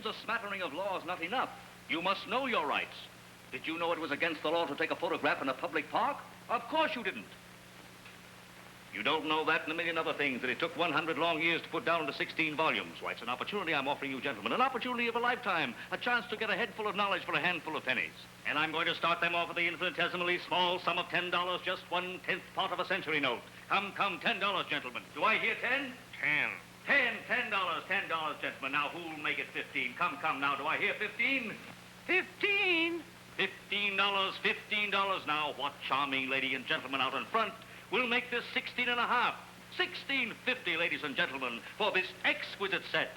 Knowing's a smattering of law is not enough. You must know your rights. Did you know it was against the law to take a photograph in a public park? Of course you didn't. You don't know that and a million other things that it took 100 long years to put down into 16 volumes. Why, it's an opportunity I'm offering you, gentlemen, an opportunity of a lifetime, a chance to get a head full of knowledge for a handful of pennies. And I'm going to start them off with the infinitesimally small sum of $10, just 1/10 part of a century note. Come, $10, gentlemen. Do I hear 10? $10, gentlemen. Now, who'll make it 15? Come, now, do I hear 15? 15? $15 now. What charming lady and gentleman out in front will make this 16 and a half. $16.50, ladies and gentlemen, for this exquisite set.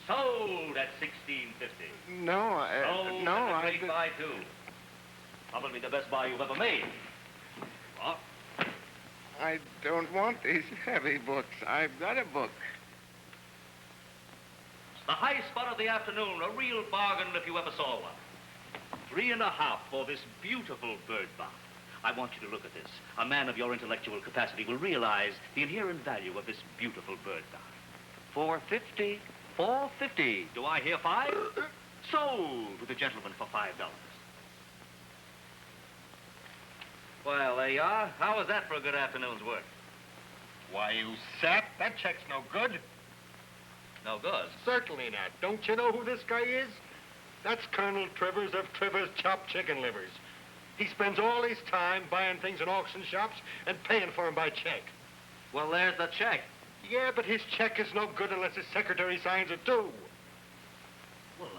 Sold at $16.50. No, no, I... Great buy, too. Probably the best buy you've ever made. What? I don't want these heavy books. I've got a book. It's the high spot of the afternoon, a real bargain if you ever saw one. 3 and a half for this beautiful bird bath. I want you to look at this. A man of your intellectual capacity will realize the inherent value of this beautiful bird bath. $4.50. $4.50. Do I hear 5? Sold to the gentleman for $5. Well, there you are. How was that for a good afternoon's work? Why, you sap, that check's no good. No good? Certainly not. Don't you know who this guy is? That's Colonel Trivers of Trivers Chopped Chicken Livers. He spends all his time buying things in auction shops and paying for them by check. Well, there's the check. Yeah, but his check is no good unless his secretary signs it, too. Well,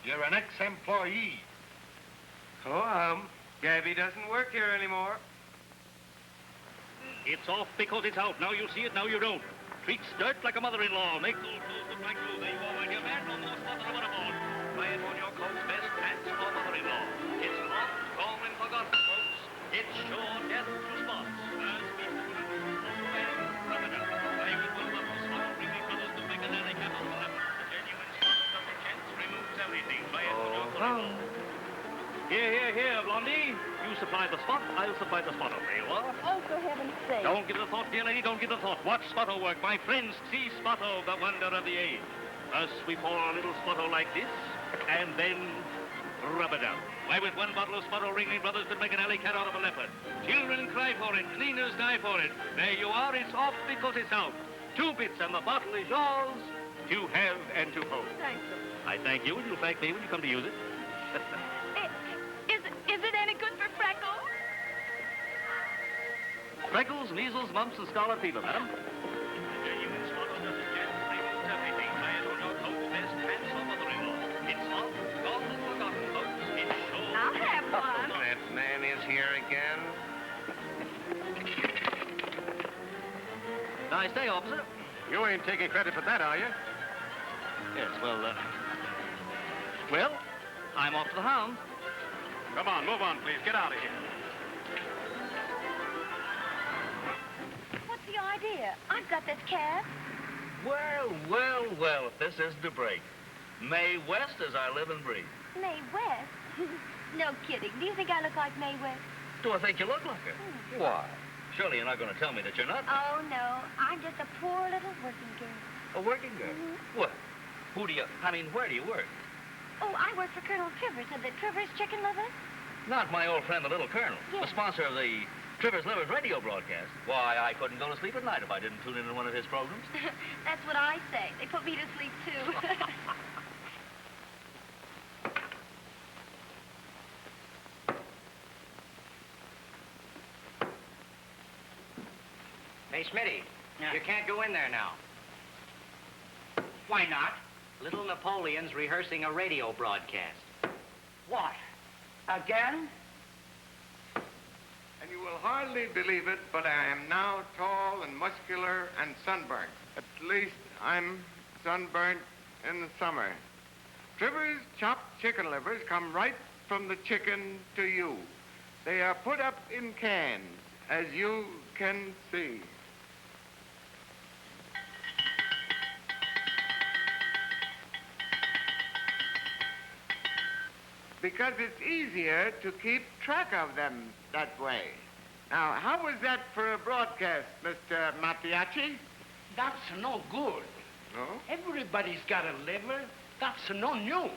You're an ex-employee. Oh, Gabby doesn't work here anymore. It's off because it's out. Now you see it, now you don't. Treat dirt like a mother-in-law. Make those clothes look like glue. There you are, my dear man. No more spot than a butterball. Try it on your coat, vest, pants, or mother-in-law. It's off, gone and forgotten, folks. It's sure death to spots. As we put it, rub it up. I would well love to spot really colors to make an alley cap on the left. The genuine spot of Dr. Chance removes everything. Try it on your coat. Here, Blondie. You supply the spot, I'll supply the spotter. There you are. Oh, for heaven's sake. Don't give it a thought, dear lady, don't give it a thought. Watch Spotto work. My friends, see Spotto, the wonder of the age. First, we pour a little Spotto like this, and then rub it out. Why, with one bottle of Spotto, Ringling Brothers could make an alley cat out of a leopard. Children cry for it, cleaners die for it. There you are, it's off because it's out. 2 bits, and the bottle is yours to have and to hold. Thank you. I thank you, and you'll thank me when you come to use it. Is it any good for Freckles? Freckles, measles, mumps, and scarlet fever, madam. I'll have one. That man is here again. Nice day, officer. You ain't taking credit for that, are you? Yes, well, I'm off to the hound. Come on, move on, please. Get out of here. What's the idea? I've got this cab. Well, if this isn't a break. Mae West as I live and breathe. Mae West? No kidding. Do you think I look like Mae West? Do I think you look like her? Why? Surely you're not going to tell me that you're not. Oh, no. I'm just a poor little working girl. A working girl? What? Where do you work? Oh, I work for Colonel Trivers of the Trivers Chicken Livers. Not my old friend, the Little Colonel. Yes. The sponsor of the Trivers Livers radio broadcast. Why, I couldn't go to sleep at night if I didn't tune into one of his programs. That's what I say. They put me to sleep, too. Hey, Smitty, you can't go in there now. Why not? Little Napoleon's rehearsing a radio broadcast. What? Again? And you will hardly believe it, but I am now tall and muscular and sunburnt. At least I'm sunburnt in the summer. Trivers chopped chicken livers come right from the chicken to you. They are put up in cans, as you can see. Because it's easier to keep track of them that way. Now, how was that for a broadcast, Mr. Mattiacci? That's no good. No? Everybody's got a liver, That's no news.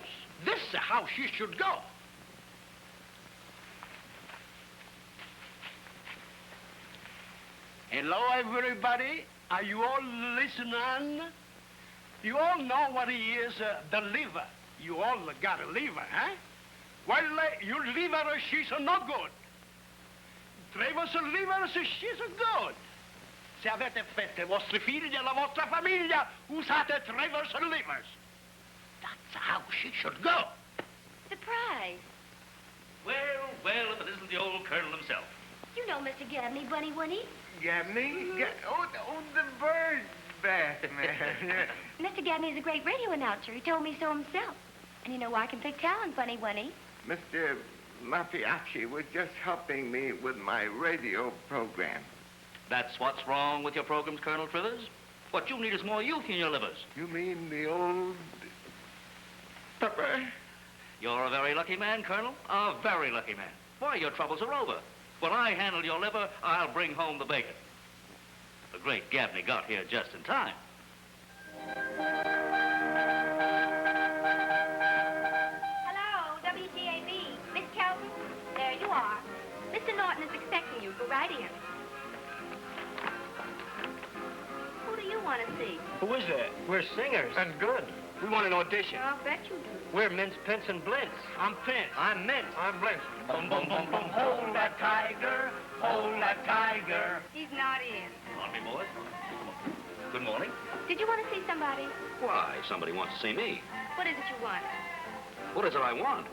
This is how she should go. Hello, everybody. Are you all listening? You all know what he is, the liver. You all got a liver, huh? Well, your liver, she's not good. Trevor's liver, she's good. Se avete fette vostri figli e la vostra famiglia, usate Trevor's livers. That's how she should go. Surprise. Well, well, if it isn't the old Colonel himself. You know Mr. Gabney, Bunny Winnie. Gabney? Oh, the bird bath man. Mr. Gabney is a great radio announcer. He told me so himself. And you know I can pick talent, Bunny Winnie. Mr. Mafiachi was just helping me with my radio program. That's what's wrong with your programs, Colonel Trivers. What you need is more youth in your livers. You mean the old pepper? You're a very lucky man, Colonel. A very lucky man. Why, your troubles are over. When I handle your liver, I'll bring home the bacon. The great Gabney got here just in time. Hello, WTAB. Miss Kelton? There you are. Mr. Norton is expecting you. Go right in. Who do you want to see? Who is that? We're singers. And good. We want an audition. I'll bet you do. We're Mince, Pince, and Blintz. I'm Pence. I'm Mince. I'm Blintz. Boom, boom, boom, boom. Hold that tiger. Hold that tiger. He's not in. On me, boys. Good morning. Did you want to see somebody? Why, somebody wants to see me. What is it you want? What is it I want?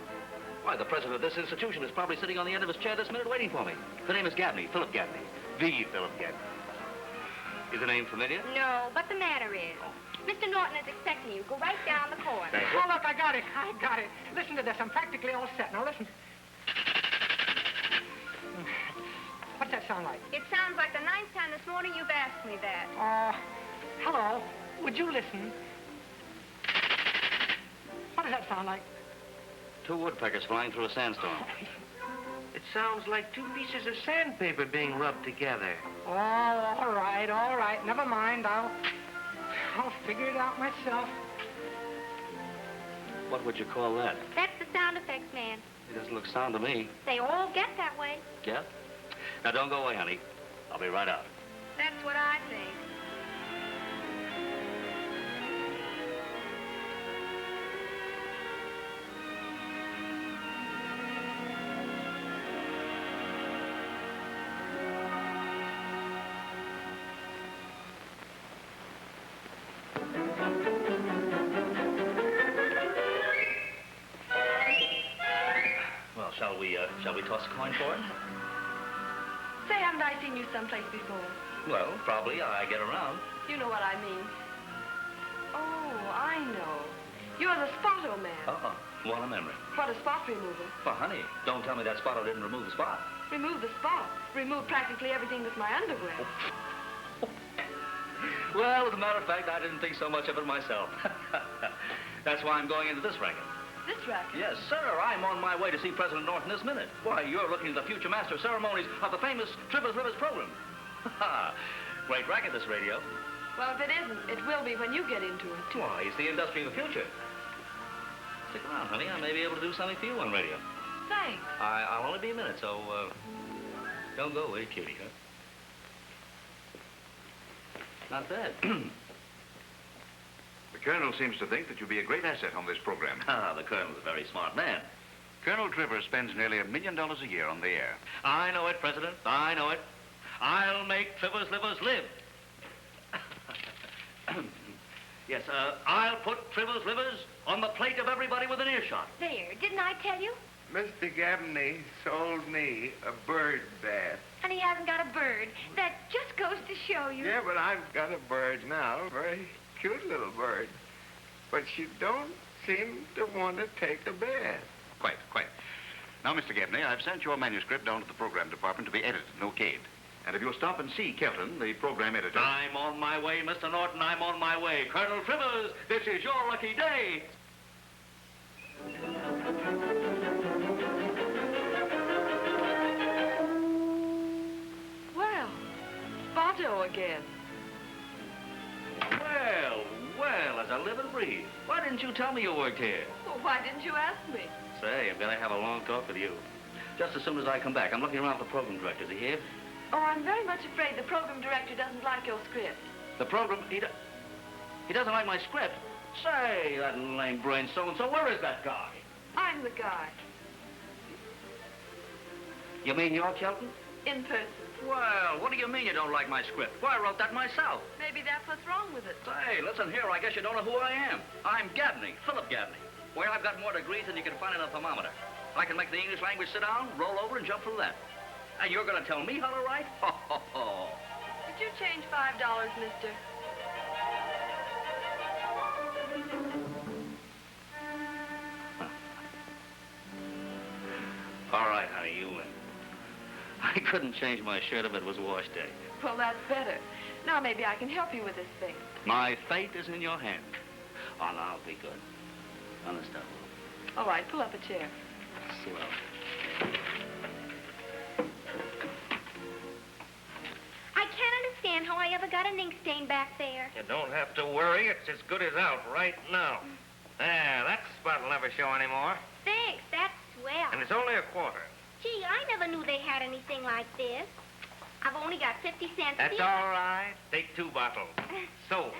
Why, the president of this institution is probably sitting on the end of his chair this minute waiting for me. The name is Gabney, Philip Gabney. The Philip Gabney. Is the name familiar? No, but the matter is. Mr. Norton is expecting you. Go right down the corner. Thank you. Oh, look, I got it. Listen to this. I'm practically all set. Now, listen. What's that sound like? It sounds like the 9th time this morning you've asked me that. Hello. Would you listen? What does that sound like? Two woodpeckers flying through a sandstorm. It sounds like two pieces of sandpaper being rubbed together. Oh, all right. Never mind. I'll figure it out myself. What would you call that? That's the sound effects man. It doesn't look sound to me. They all get that way. Yeah? Now, don't go away, honey. I'll be right out. That's what I think. Well, shall we toss a coin for it? Say, haven't I seen you someplace before? Well, probably. I get around. You know what I mean. Oh, I know. You're the Spotto man. Uh-uh. What a memory. What a spot remover. Well, honey, don't tell me that Spotto didn't remove the spot. Remove the spot. Remove practically everything with my underwear. Well, as a matter of fact, I didn't think so much of it myself. That's why I'm going into this racket. This racket? Yes, sir. I'm on my way to see President Norton this minute. Why, you're looking at the future master of ceremonies of the famous Trivers Rivers program. Great racket, this radio. Well, if it isn't, it will be when you get into it. Why, it's the industry of the future. Stick around, honey. I may be able to do something for you on radio. Thanks. I'll only be a minute, so, don't go away, cutie, huh? Not bad. The Colonel seems to think that you'll be a great asset on this program. The Colonel's a very smart man. Colonel Trivers spends nearly $1 million a year on the air. I know it, President. I know it. I'll make Trivers Livers live. Yes, I'll put Trivers Livers on the plate of everybody with an earshot. There, didn't I tell you? Mr. Gabney sold me a bird bath. And he hasn't got a bird. That just goes to show you. Yeah, but I've got a bird now. Very cute little bird. But she don't seem to want to take a bath. Quite. Now, Mr. Gabney, I've sent your manuscript down to the program department to be edited and okayed. And if you'll stop and see Kelton, the program editor... I'm on my way, Mr. Norton. I'm on my way. Colonel Trivers, this is your lucky day. Well, Spotto again. Well, as a live and breathe. Why didn't you tell me you worked here? Well, why didn't you ask me? Say, I'm gonna have a long talk with you. Just as soon as I come back. I'm looking around for the program director. Is he here? Oh, I'm very much afraid the program director doesn't like your script. The program, he doesn't like my script. Say, that lame brain so-and-so, where is that guy? I'm the guy. You mean you're Kelton? In person. Well, what do you mean you don't like my script? Why, I wrote that myself. Maybe that's what's wrong with it. Say, listen here, I guess you don't know who I am. I'm Gabney, Philip Gabney. Well, I've got more degrees than you can find in a thermometer. I can make the English language sit down, roll over, and jump through that. And you're going to tell me how to write? Ho, ho, ho. Did you change $5, mister? All right, honey, you win. I couldn't change my shirt if it was wash day. Well, that's better. Now maybe I can help you with this thing. My fate is in your hands. Oh, now, I'll be good. Honest, I will. All right, pull up a chair. Swell. I can't understand how I ever got an ink stain back there. You don't have to worry. It's as good as out right now. There, that spot will never show anymore. Thanks, that's swell. And it's only a quarter. Gee, I never knew they had anything like this. I've only got 50 cents That's each. all right. Take 2 bottles. Sold.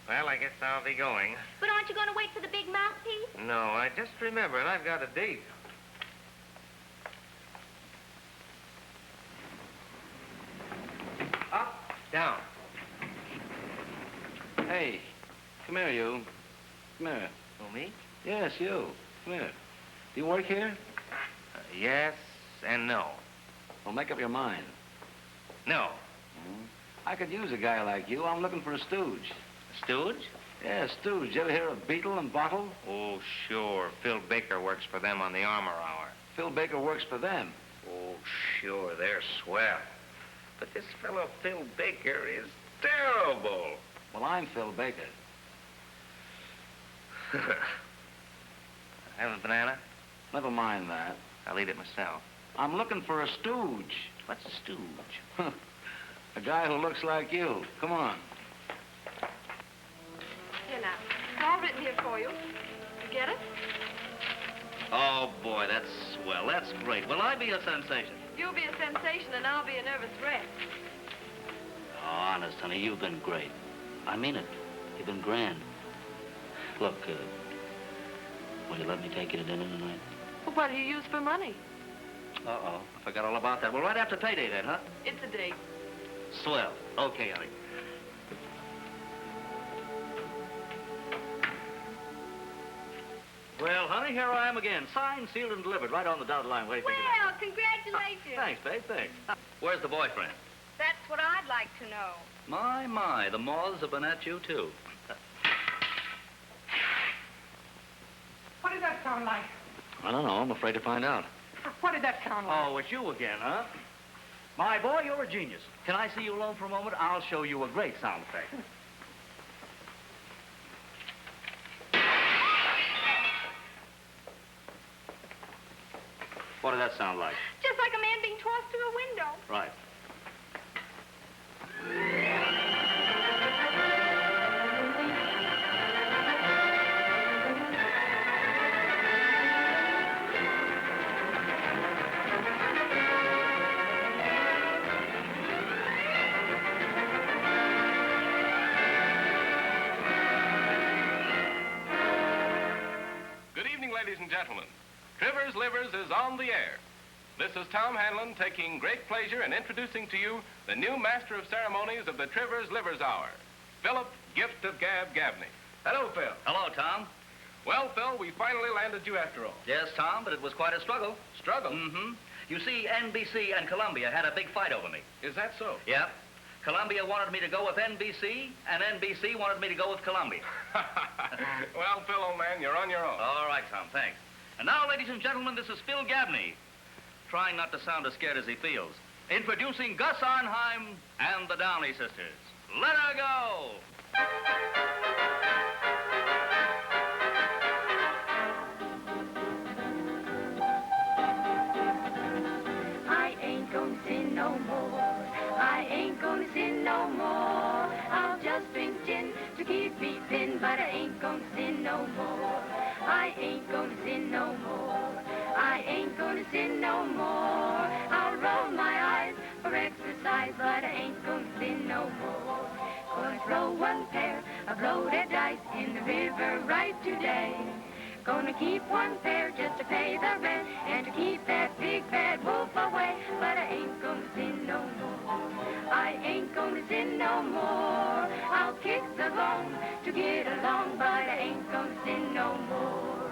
Well, I guess I'll be going. But aren't you going to wait for the big mouthpiece? No, I just remembered I've got a date. Up, down. Hey, come here, you. Come here. Oh, me? Yes, you. Come here. Do you work here? Yes and no. Well, make up your mind. No. I could use a guy like you. I'm looking for a stooge. Stooge? Yeah, stooge. You ever hear of Beetle and Bottle? Oh, sure. Phil Baker works for them on the Armor Hour. Phil Baker works for them. Oh, sure. They're swell. But this fellow Phil Baker is terrible. Well, I'm Phil Baker. Have a banana? Never mind that. I'll eat it myself. I'm looking for a stooge. What's a stooge? A guy who looks like you. Come on. Here now. It's all written here for you. You get it? Oh, boy, that's swell. That's great. Will I be a sensation? You'll be a sensation and I'll be a nervous wreck. Oh, honest, honey, you've been great. I mean it. You've been grand. Look, will you let me take you to dinner tonight? Well, what do you use for money? Uh-oh, I forgot all about that. Well, right after payday then, huh? It's a date. Swell. Okay, honey. Well, honey, here I am again. Signed, sealed, and delivered right on the dotted line. What do you think of Well, that? congratulations. Thanks, babe, thanks. Where's the boyfriend? That's what I'd like to know. My, the moths have been at you, too. What did that sound like? I don't know. I'm afraid to find out. What did that sound like? Oh, it's you again, huh? My boy, you're a genius. Can I see you alone for a moment? I'll show you a great sound effect. What did that sound like? Just like a man being tossed through a window. Right. Good evening, ladies and gentlemen. Trivers Livers is on the air. This is Tom Hanlon taking great pleasure in introducing to you the new master of ceremonies of the Trivers Livers Hour, Philip Gift of Gab Gabney. Hello, Phil. Hello, Tom. Well, Phil, we finally landed you after all. Yes, Tom, but it was quite a struggle. Struggle? Mm-hmm. You see, NBC and Columbia had a big fight over me. Is that so? Yep. Columbia wanted me to go with NBC, and NBC wanted me to go with Columbia. Well, Phil, old man, you're on your own. All right, Tom, thanks. And now, ladies and gentlemen, this is Phil Gabney, trying not to sound as scared as he feels, introducing Gus Arnheim and the Downey sisters. Let her go! I ain't gonna sin no more. I ain't gonna sin no more. I'll just drink gin, to keep me thin, but I ain't gonna sin no more. I ain't gonna sin no more. I ain't gonna sin no more. I'll roll my eyes for exercise, but I ain't gonna sin no more. Gonna throw one pair of loaded dice in the river right today. Gonna keep one pair just to pay the rent and to keep that big bad wolf away. But I ain't gonna sin no more. I ain't gonna sin no more. I'll kick the bone to get along, but I ain't gonna sin no more.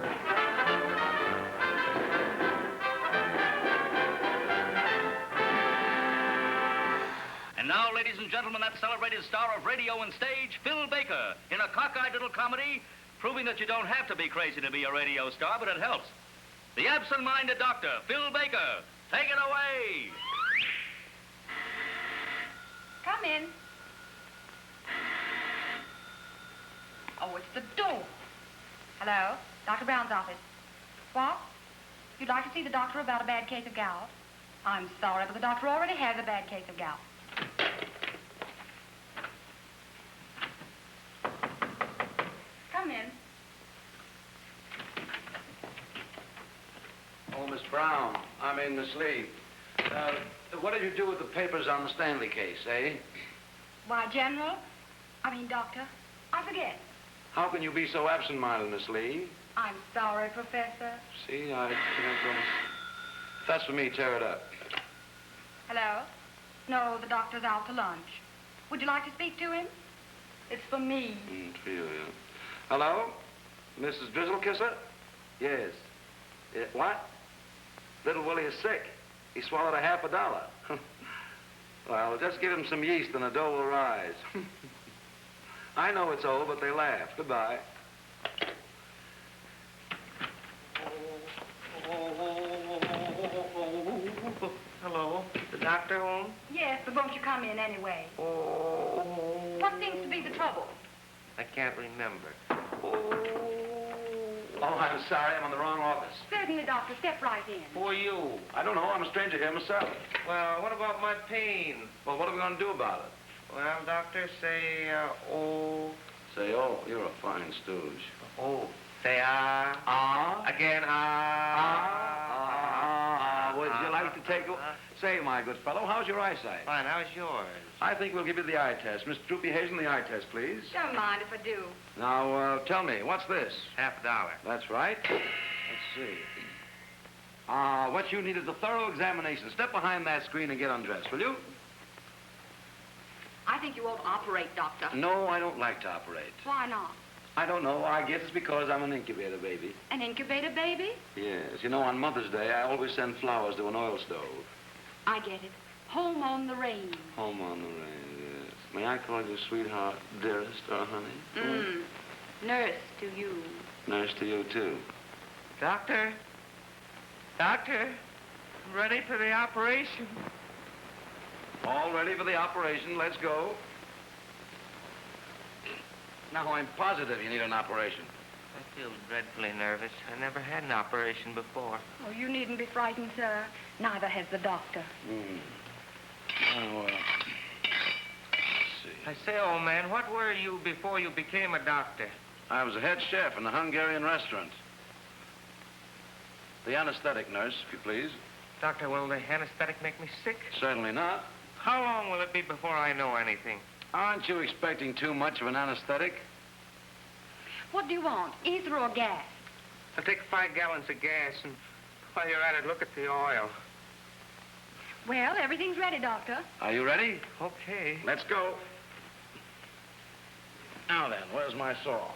And now, ladies and gentlemen, that celebrated star of radio and stage, Phil Baker, in a cockeyed little comedy, proving that you don't have to be crazy to be a radio star, but it helps. The absent-minded doctor, Phil Baker. Take it away. Come in. Oh, it's the door. Hello? Dr. Brown's office. What? You'd like to see the doctor about a bad case of gout? I'm sorry, but the doctor already has a bad case of gout. Come in. Oh, Miss Brown. Miss Lee. What did you do with the papers on the Stanley case, eh? Why, Doctor, I forget. How can you be so absent-minded, Miss Lee? I'm sorry, Professor. See, if that's for me, tear it up. Hello? No, the doctor's out to lunch. Would you like to speak to him? It's for me. For you, yeah. Hello? Mrs. Drizzle-Kisser? Yes. What? Little Willie is sick. He swallowed $50. Well, just give him some yeast and the dough will rise. I know it's old, but they laugh. Goodbye. Hello. The doctor home? Yes, but won't you come in anyway? What seems to be the trouble? I can't remember. Oh, I'm sorry. I'm in the wrong office. Certainly, Doctor. Step right in. Who are you? I don't know. I'm a stranger here myself. Well, what about my pain? Well, what are we going to do about it? Well, doctor, say, Say, oh, you're a fine stooge. Oh. Say, Again, Would you like to take a... Say, my good fellow, how's your eyesight? Fine, how's yours? I think we'll give you the eye test. Mr. Droopy Hazen, the eye test, please. Don't mind if I do. Now, tell me, what's this? $50. That's right. Let's see. What you need is a thorough examination. Step behind that screen and get undressed, will you? I think you ought to operate, Doctor. No, I don't like to operate. Why not? I don't know. I guess it's because I'm an incubator baby. An incubator baby? Yes. You know, on Mother's Day, I always send flowers to an oil stove. I get it. Home on the range. Home on the range, yes. May I call you sweetheart, dearest, or honey? Nurse to you. Nurse to you, too. Doctor? Doctor? I'm ready for the operation. All ready for the operation. Let's go. Now, I'm positive you need an operation. I feel dreadfully nervous. I never had an operation before. Oh, you needn't be frightened, sir. Neither has the doctor. Oh, let's see. I say, old man, what were you before you became a doctor? I was a head chef in a Hungarian restaurant. The anesthetic nurse, if you please. Doctor, will the anesthetic make me sick? Certainly not. How long will it be before I know anything? Aren't you expecting too much of an anesthetic? What do you want, ether or gas? I'll take 5 gallons of gas, and while you're at it, look at the oil. Well, everything's ready, Doctor. Are you ready? Okay. Let's go. Now then, where's my saw?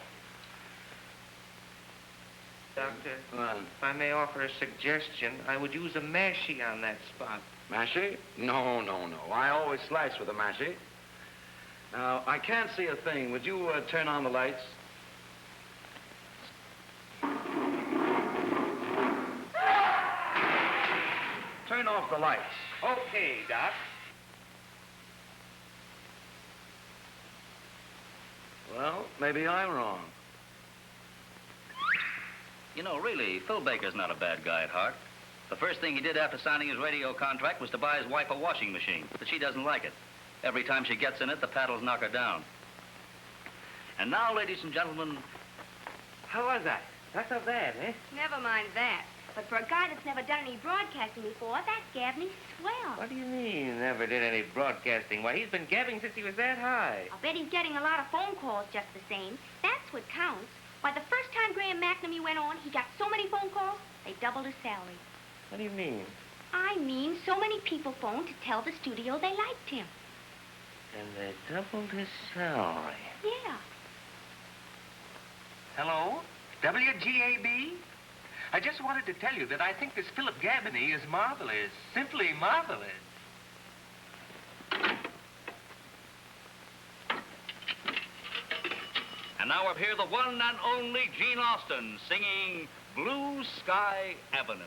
Doctor, if I may offer a suggestion, I would use a mashie on that spot. Mashie? No. I always slice with a mashie. Now, I can't see a thing. Would you turn on the lights? Turn off the lights. Okay, Doc. Well, maybe I'm wrong. You know, really, Phil Baker's not a bad guy at heart. The first thing he did after signing his radio contract was to buy his wife a washing machine, but she doesn't like it. Every time she gets in it, the paddles knock her down. And now, ladies and gentlemen... How was I? Not so bad, eh? Never mind that. But for a guy that's never done any broadcasting before, that Gabney's swell. What do you mean, never did any broadcasting? Why, he's been gabbing since he was that high. I'll bet he's getting a lot of phone calls just the same. That's what counts. Why, the first time Graham McNamee went on, he got so many phone calls, they doubled his salary. What do you mean? I mean, so many people phoned to tell the studio they liked him. And they doubled his salary. Yeah. Hello? WGAB? I just wanted to tell you that I think this Philip Gabney is marvelous. Simply marvelous. And now up here, the one and only Gene Austen singing Blue Sky Avenue.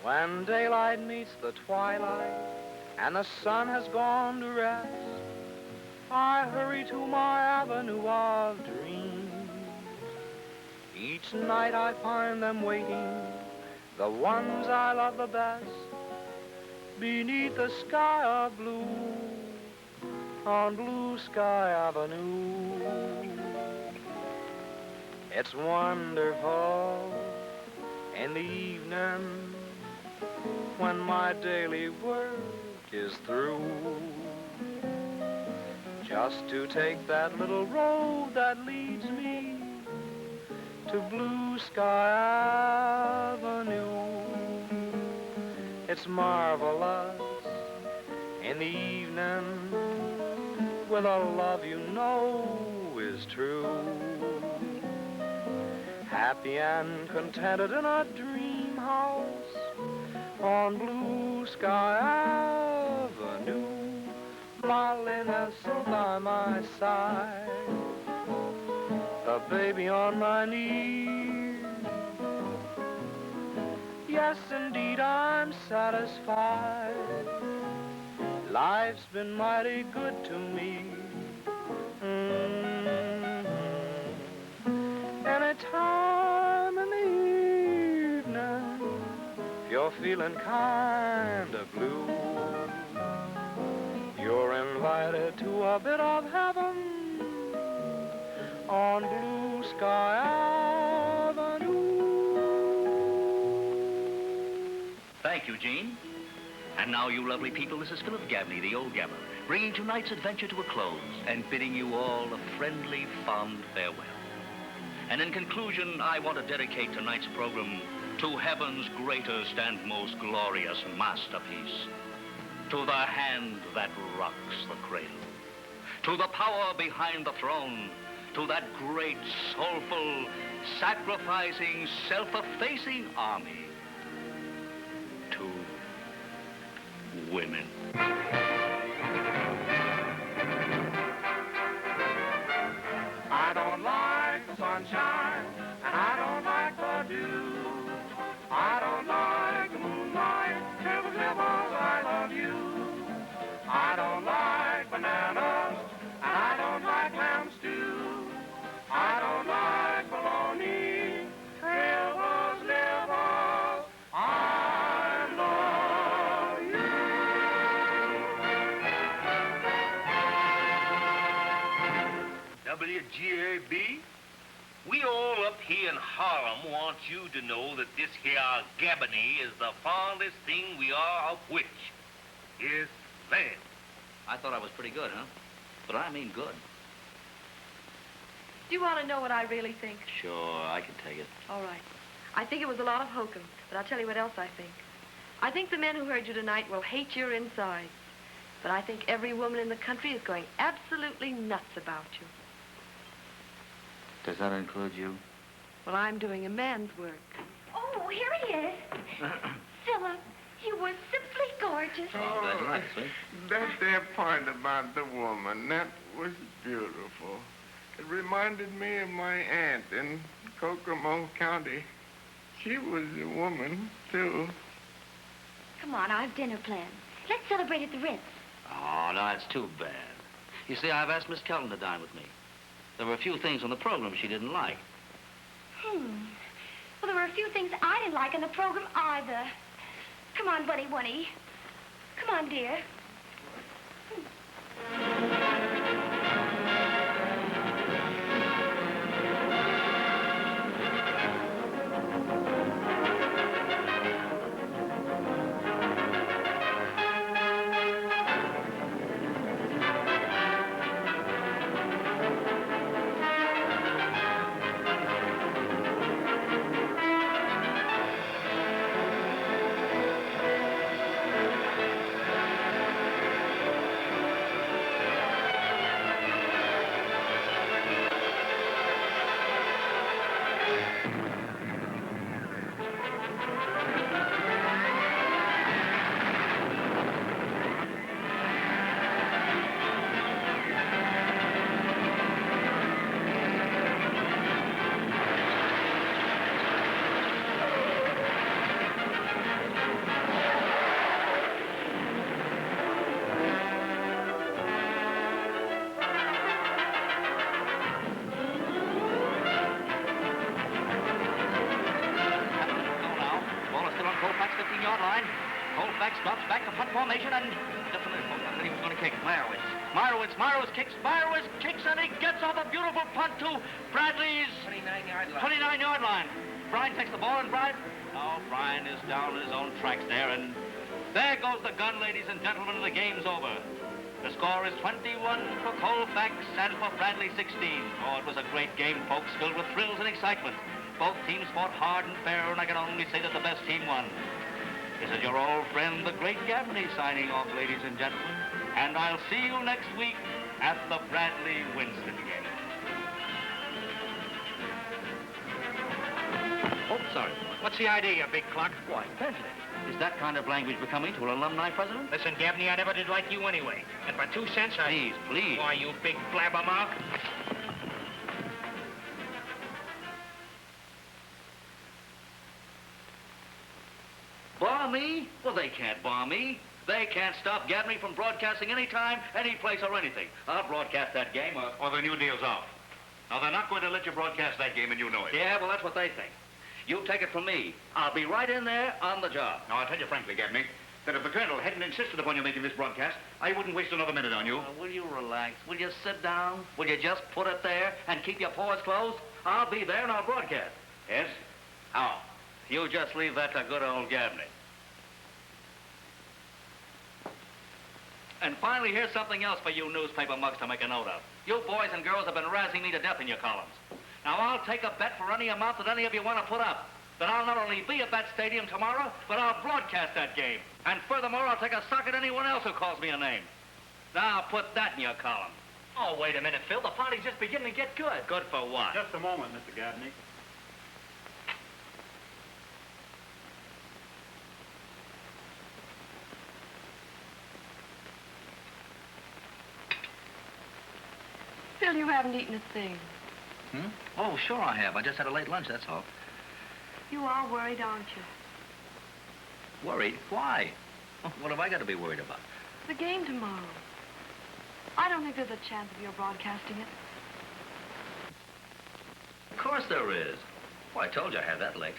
When daylight meets the twilight and the sun has gone to rest, I hurry to my avenue of dreams. Each night I find them waiting, the ones I love the best, beneath the sky of blue, on Blue Sky Avenue. It's wonderful in the evening when my daily work is through, just to take that little road that leads me to Blue Sky Avenue. It's marvelous in the evening with a love you know is true, happy and contented in a dream house on Blue Sky Avenue, my Lena by my side, the baby on my knee. Yes, indeed, I'm satisfied. Life's been mighty good to me. Anytime in the evening, if you're feeling kind of blue, you're invited to a bit of heaven on Blue Sky Avenue. Thank you, Gene. And now, you lovely people, this is Philip Gabney, the old gabber, bringing tonight's adventure to a close and bidding you all a friendly, fond farewell. And in conclusion, I want to dedicate tonight's program to heaven's greatest and most glorious masterpiece, to the hand that rocks the cradle, to the power behind the throne, to that great, soulful, sacrificing, self-effacing army, to women. I don't like the sunshine, and I don't like the dew. I don't like the moonlight, never, never, I love you. I don't like bananas, and I don't like lamb stew. I don't like bologna, never, never, I love you. WGAB, we all up here in Harlem want you to know that this here Gabney is the fondest thing we are of which. Yes, ma'am. I thought I was pretty good, huh? But I mean good. Do you want to know what I really think? Sure, I can take it. All right. I think it was a lot of hokum, but I'll tell you what else I think. I think the men who heard you tonight will hate your insides. But I think every woman in the country is going absolutely nuts about you. Does that include you? Well, I'm doing a man's work. Oh, here he is. Philip, you were simply gorgeous. Oh, that's nice, sweet. That there point about the woman, that was beautiful. It reminded me of my aunt in Kokomo County. She was a woman, too. Come on, I've dinner planned. Let's celebrate at the Ritz. Oh, no, that's too bad. You see, I've asked Miss Kelton to dine with me. There were a few things on the program she didn't like. Well, there were a few things I didn't like in the program either. Come on, Bunny Wunny. Come on, dear. formation, and just a minute, folks. I said he was going to kick. Meyerowitz kicks, and he gets off a beautiful punt to Bradley's 29-yard line. Bryan takes the ball, and Bryan is down his own tracks there, and there goes the gun, ladies and gentlemen, and the game's over. The score is 21 for Colfax and for Bradley 16. Oh, it was a great game, folks, filled with thrills and excitement. Both teams fought hard and fair, and I can only say that the best team won. This is your old friend, the great Gaffney, signing off, ladies and gentlemen. And I'll see you next week at the Bradley-Winston game. Oh, sorry. What's the idea, Big Clock? Why, Bentley, is that kind of language becoming to an alumni president? Listen, Gaffney, I never did like you anyway. And for 2 cents, Please. Why, you big blabbermouth. Bar me? Well, they can't bar me. They can't stop Gaffney from broadcasting any time, any place, or anything. I'll broadcast that game, or the new deal's off. Now, they're not going to let you broadcast that game, and you know it. Yeah, well, that's what they think. You take it from me. I'll be right in there on the job. Now, I'll tell you frankly, Gaffney, that if the Colonel hadn't insisted upon you making this broadcast, I wouldn't waste another minute on you. Will you relax? Will you sit down? Will you just put it there and keep your paws closed? I'll be there and I'll broadcast. Yes? How? You just leave that to good old Gaffney. And finally, here's something else for you newspaper mugs to make a note of. You boys and girls have been razzing me to death in your columns. Now, I'll take a bet for any amount that any of you want to put up that I'll not only be at that stadium tomorrow, but I'll broadcast that game. And furthermore, I'll take a sock at anyone else who calls me a name. Now, put that in your column. Oh, wait a minute, Phil. The party's just beginning to get good. Good for what? Just a moment, Mr. Gaffney. Phil, you haven't eaten a thing. Oh, sure I have. I just had a late lunch, that's all. You are worried, aren't you? Worried? Why? What have I got to be worried about? The game tomorrow. I don't think there's a chance of your broadcasting it. Of course there is. Well, I told you I had that late.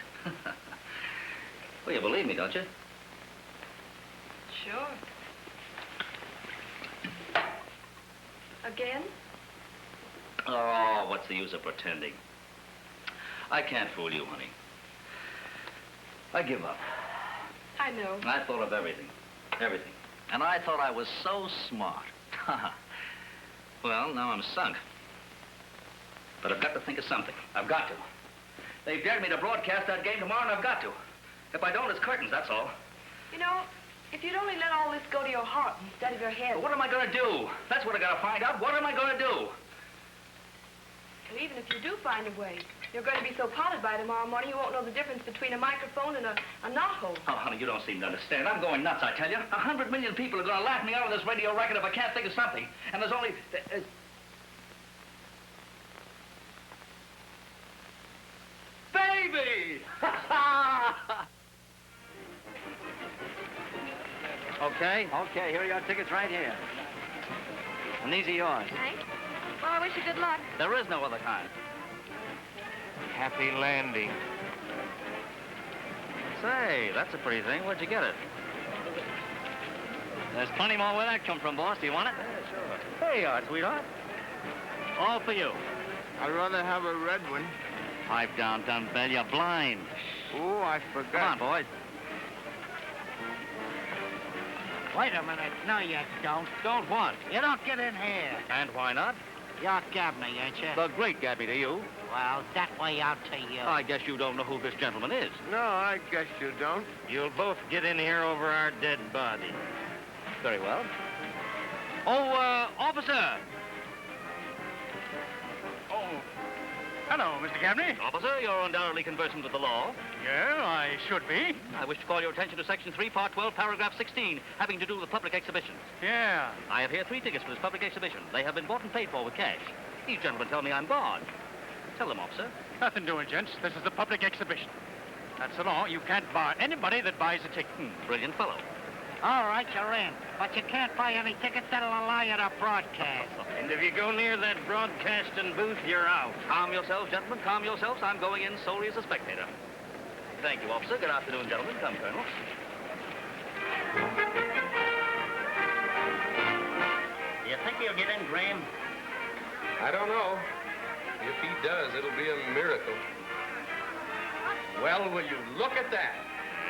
Well, you believe me, don't you? Sure. Again? Oh, what's the use of pretending? I can't fool you, honey. I give up. I know. I thought of everything. Everything. And I thought I was so smart. Well, now I'm sunk. But I've got to think of something. I've got to. They've dared me to broadcast that game tomorrow, and I've got to. If I don't, it's curtains, that's all. You know, if you'd only let all this go to your heart instead of your head. But what am I going to do? That's what I got to find out. What am I going to do? Well, even if you do find a way, you're going to be so potted by tomorrow morning you won't know the difference between a microphone and a knothole. Oh, honey, you don't seem to understand. I'm going nuts, I tell you. 100 million people are going to laugh me out of this radio racket if I can't think of something. And there's only... Baby! Okay, here are your tickets right here. And these are yours. Thanks. Well, I wish you good luck. There is no other kind. Happy landing. Say, that's a pretty thing. Where'd you get it? There's plenty more where that come from, boss. Do you want it? Yeah, sure. Here you are, sweetheart. All for you. I'd rather have a red one. Pipe down, dumbbell. You're blind. Oh, I forgot. Come on, boys. Wait a minute. No, you don't. Don't what? You don't get in here. And why not? You're Gaffney, ain't you? The great Gaffney to you. Well, that way out to you. I guess you don't know who this gentleman is. No, I guess you don't. You'll both get in here over our dead body. Very well. Oh, officer! Oh, hello, Mr. Gaffney. Officer, you're undoubtedly conversant with the law. Yeah, I should be. I wish to call your attention to Section 3, Part 12, Paragraph 16, having to do with public exhibitions. Yeah. I have here 3 tickets for this public exhibition. They have been bought and paid for with cash. These gentlemen tell me I'm barred. Tell them, officer. Nothing doing, gents. This is a public exhibition. That's the law. You can't bar anybody that buys a ticket. Brilliant fellow. All right, you're in. But you can't buy any tickets that'll allow you to broadcast. And if you go near that broadcasting booth, you're out. Calm yourselves, gentlemen. Calm yourselves. I'm going in solely as a spectator. Thank you, officer. Good afternoon, gentlemen. Come, Colonel. think he'll get in, Graham? I don't know. If he does, it'll be a miracle. Well, will you look at that?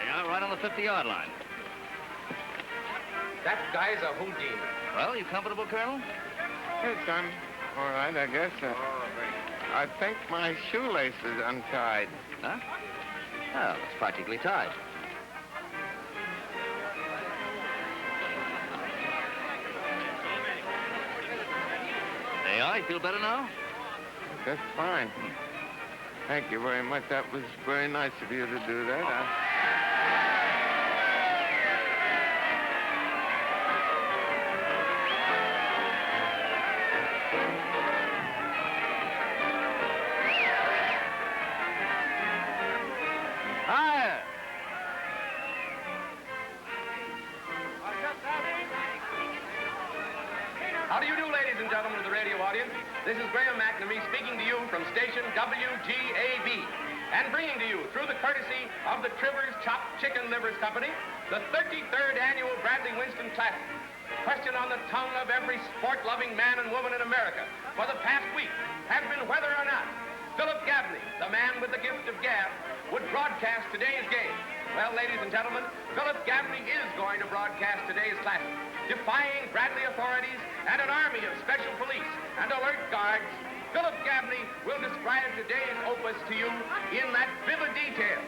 Yeah, right on the 50-yard line. That guy's a Houdini. Well, you comfortable, Colonel? Yes, I'm all right, I guess. I think my shoelace is untied. Huh? Oh, it's practically tied. There you are. You feel better now? That's fine. Thank you very much. That was very nice of you to do that. Higher! How do you do, ladies and gentlemen of the radio audience? This is Graham McNamee speaking to you from station WGAB and bringing to you, through the courtesy of the Trivers Chopped Chicken Livers Company, the 33rd Annual Bradley Winston Classic. Question on the tongue of every sport-loving man and woman in America for the past week has been whether or not Philip Gabney, the man with the gift of gab, would broadcast today's game. Well, ladies and gentlemen, Philip Gabney is going to broadcast today's classic, defying Bradley authorities and an army of special police and alert guards. Philip Gabney will describe today's opus to you in that vivid detail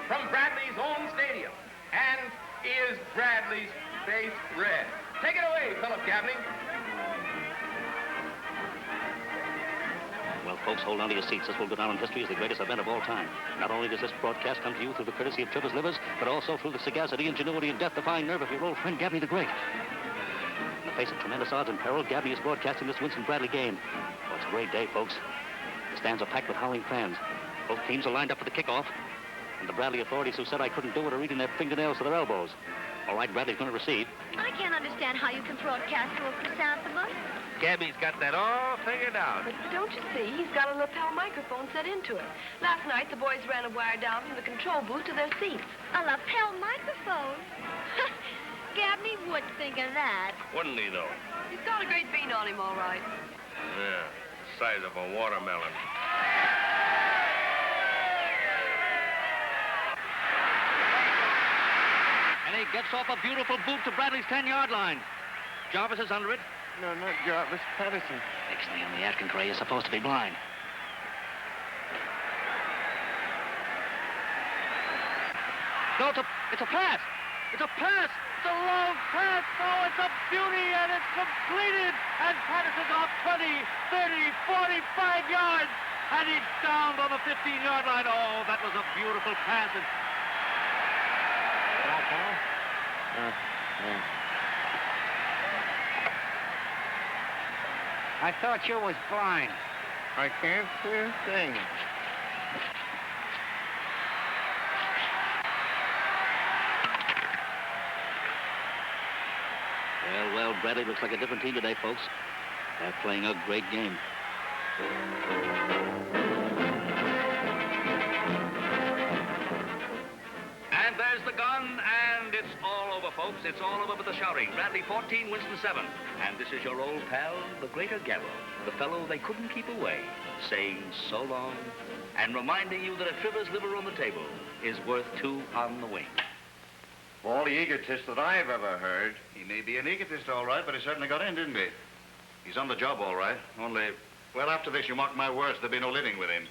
from Bradley's own stadium. And is Bradley's face red? Take it away, Philip Gabney. Well, folks, hold on to your seats. This will go down in history as the greatest event of all time. Not only does this broadcast come to you through the courtesy of Trivers Livers, but also through the sagacity, ingenuity, and death-defying nerve of your old friend Gabney the Great. In the face of tremendous odds and peril, Gabney is broadcasting this Winston Bradley game. Oh, it's a great day, folks. The stands are packed with howling fans. Both teams are lined up for the kickoff. And the Bradley authorities who said I couldn't do it are reading their fingernails to their elbows. All right, Bradley's going to receive. I can't understand how you can broadcast to a chrysanthemum. Gabby's got that all figured out. But don't you see, he's got a lapel microphone set into it. Last night, the boys ran a wire down from the control booth to their seats. A lapel microphone? Gabney would think of that. Wouldn't he, though? He's got a great bean on him, all right. Yeah, size of a watermelon. And he gets off a beautiful boot to Bradley's 10-yard line. Jarvis is under it. No, not Jarvis, Patterson. Next thing on the Atkin tray is supposed to be blind. No, it's a pass. It's a pass. It's a long pass. Oh, it's a beauty, and it's completed. And Patterson's off 20, 30, 45 yards. And he's down on the 15-yard line. Oh, that was a beautiful pass. I thought you was blind. I can't see a thing. Well, Bradley looks like a different team today, folks. They're playing a great game. And there's the gun, and it's all over, folks. It's all over with the shouting. Bradley 14, Winston 7. And this is your old pal, the Greater Gallo, the fellow they couldn't keep away, saying so long, and reminding you that a Trivers liver on the table is worth 2 on the wing. For all the egotists that I've ever heard, he may be an egotist, all right, but he certainly got in, didn't he? He's on the job, all right. Only, well, after this, you mark my words, there'll be no living with him.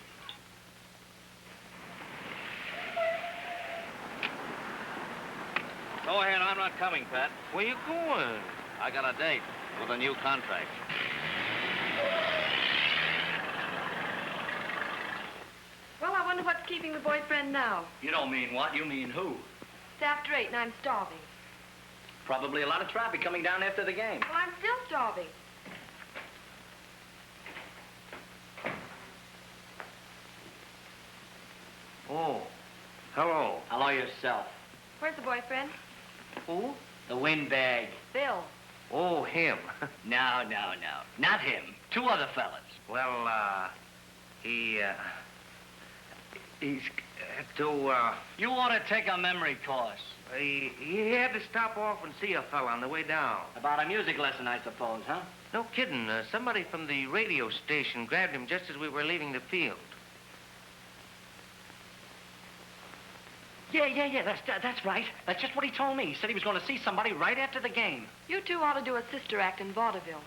Go ahead, I'm not coming, Pat. Where you going? I got a date with a new contract. Well, I wonder what's keeping the boyfriend now. You don't mean what? You mean who? It's after 8 and I'm starving. Probably a lot of traffic coming down after the game. Well, I'm still starving. Oh, hello. Hello yourself. Where's the boyfriend? Who? The windbag. Bill. Oh, him. No. Not him. 2 other fellas. Well, he's You ought to take a memory course. He had to stop off and see a fella on the way down. About a music lesson, I suppose, huh? No kidding. Somebody from the radio station grabbed him just as we were leaving the field. Yeah, that's right. That's just what he told me. He said he was going to see somebody right after the game. You two ought to do a sister act in vaudeville.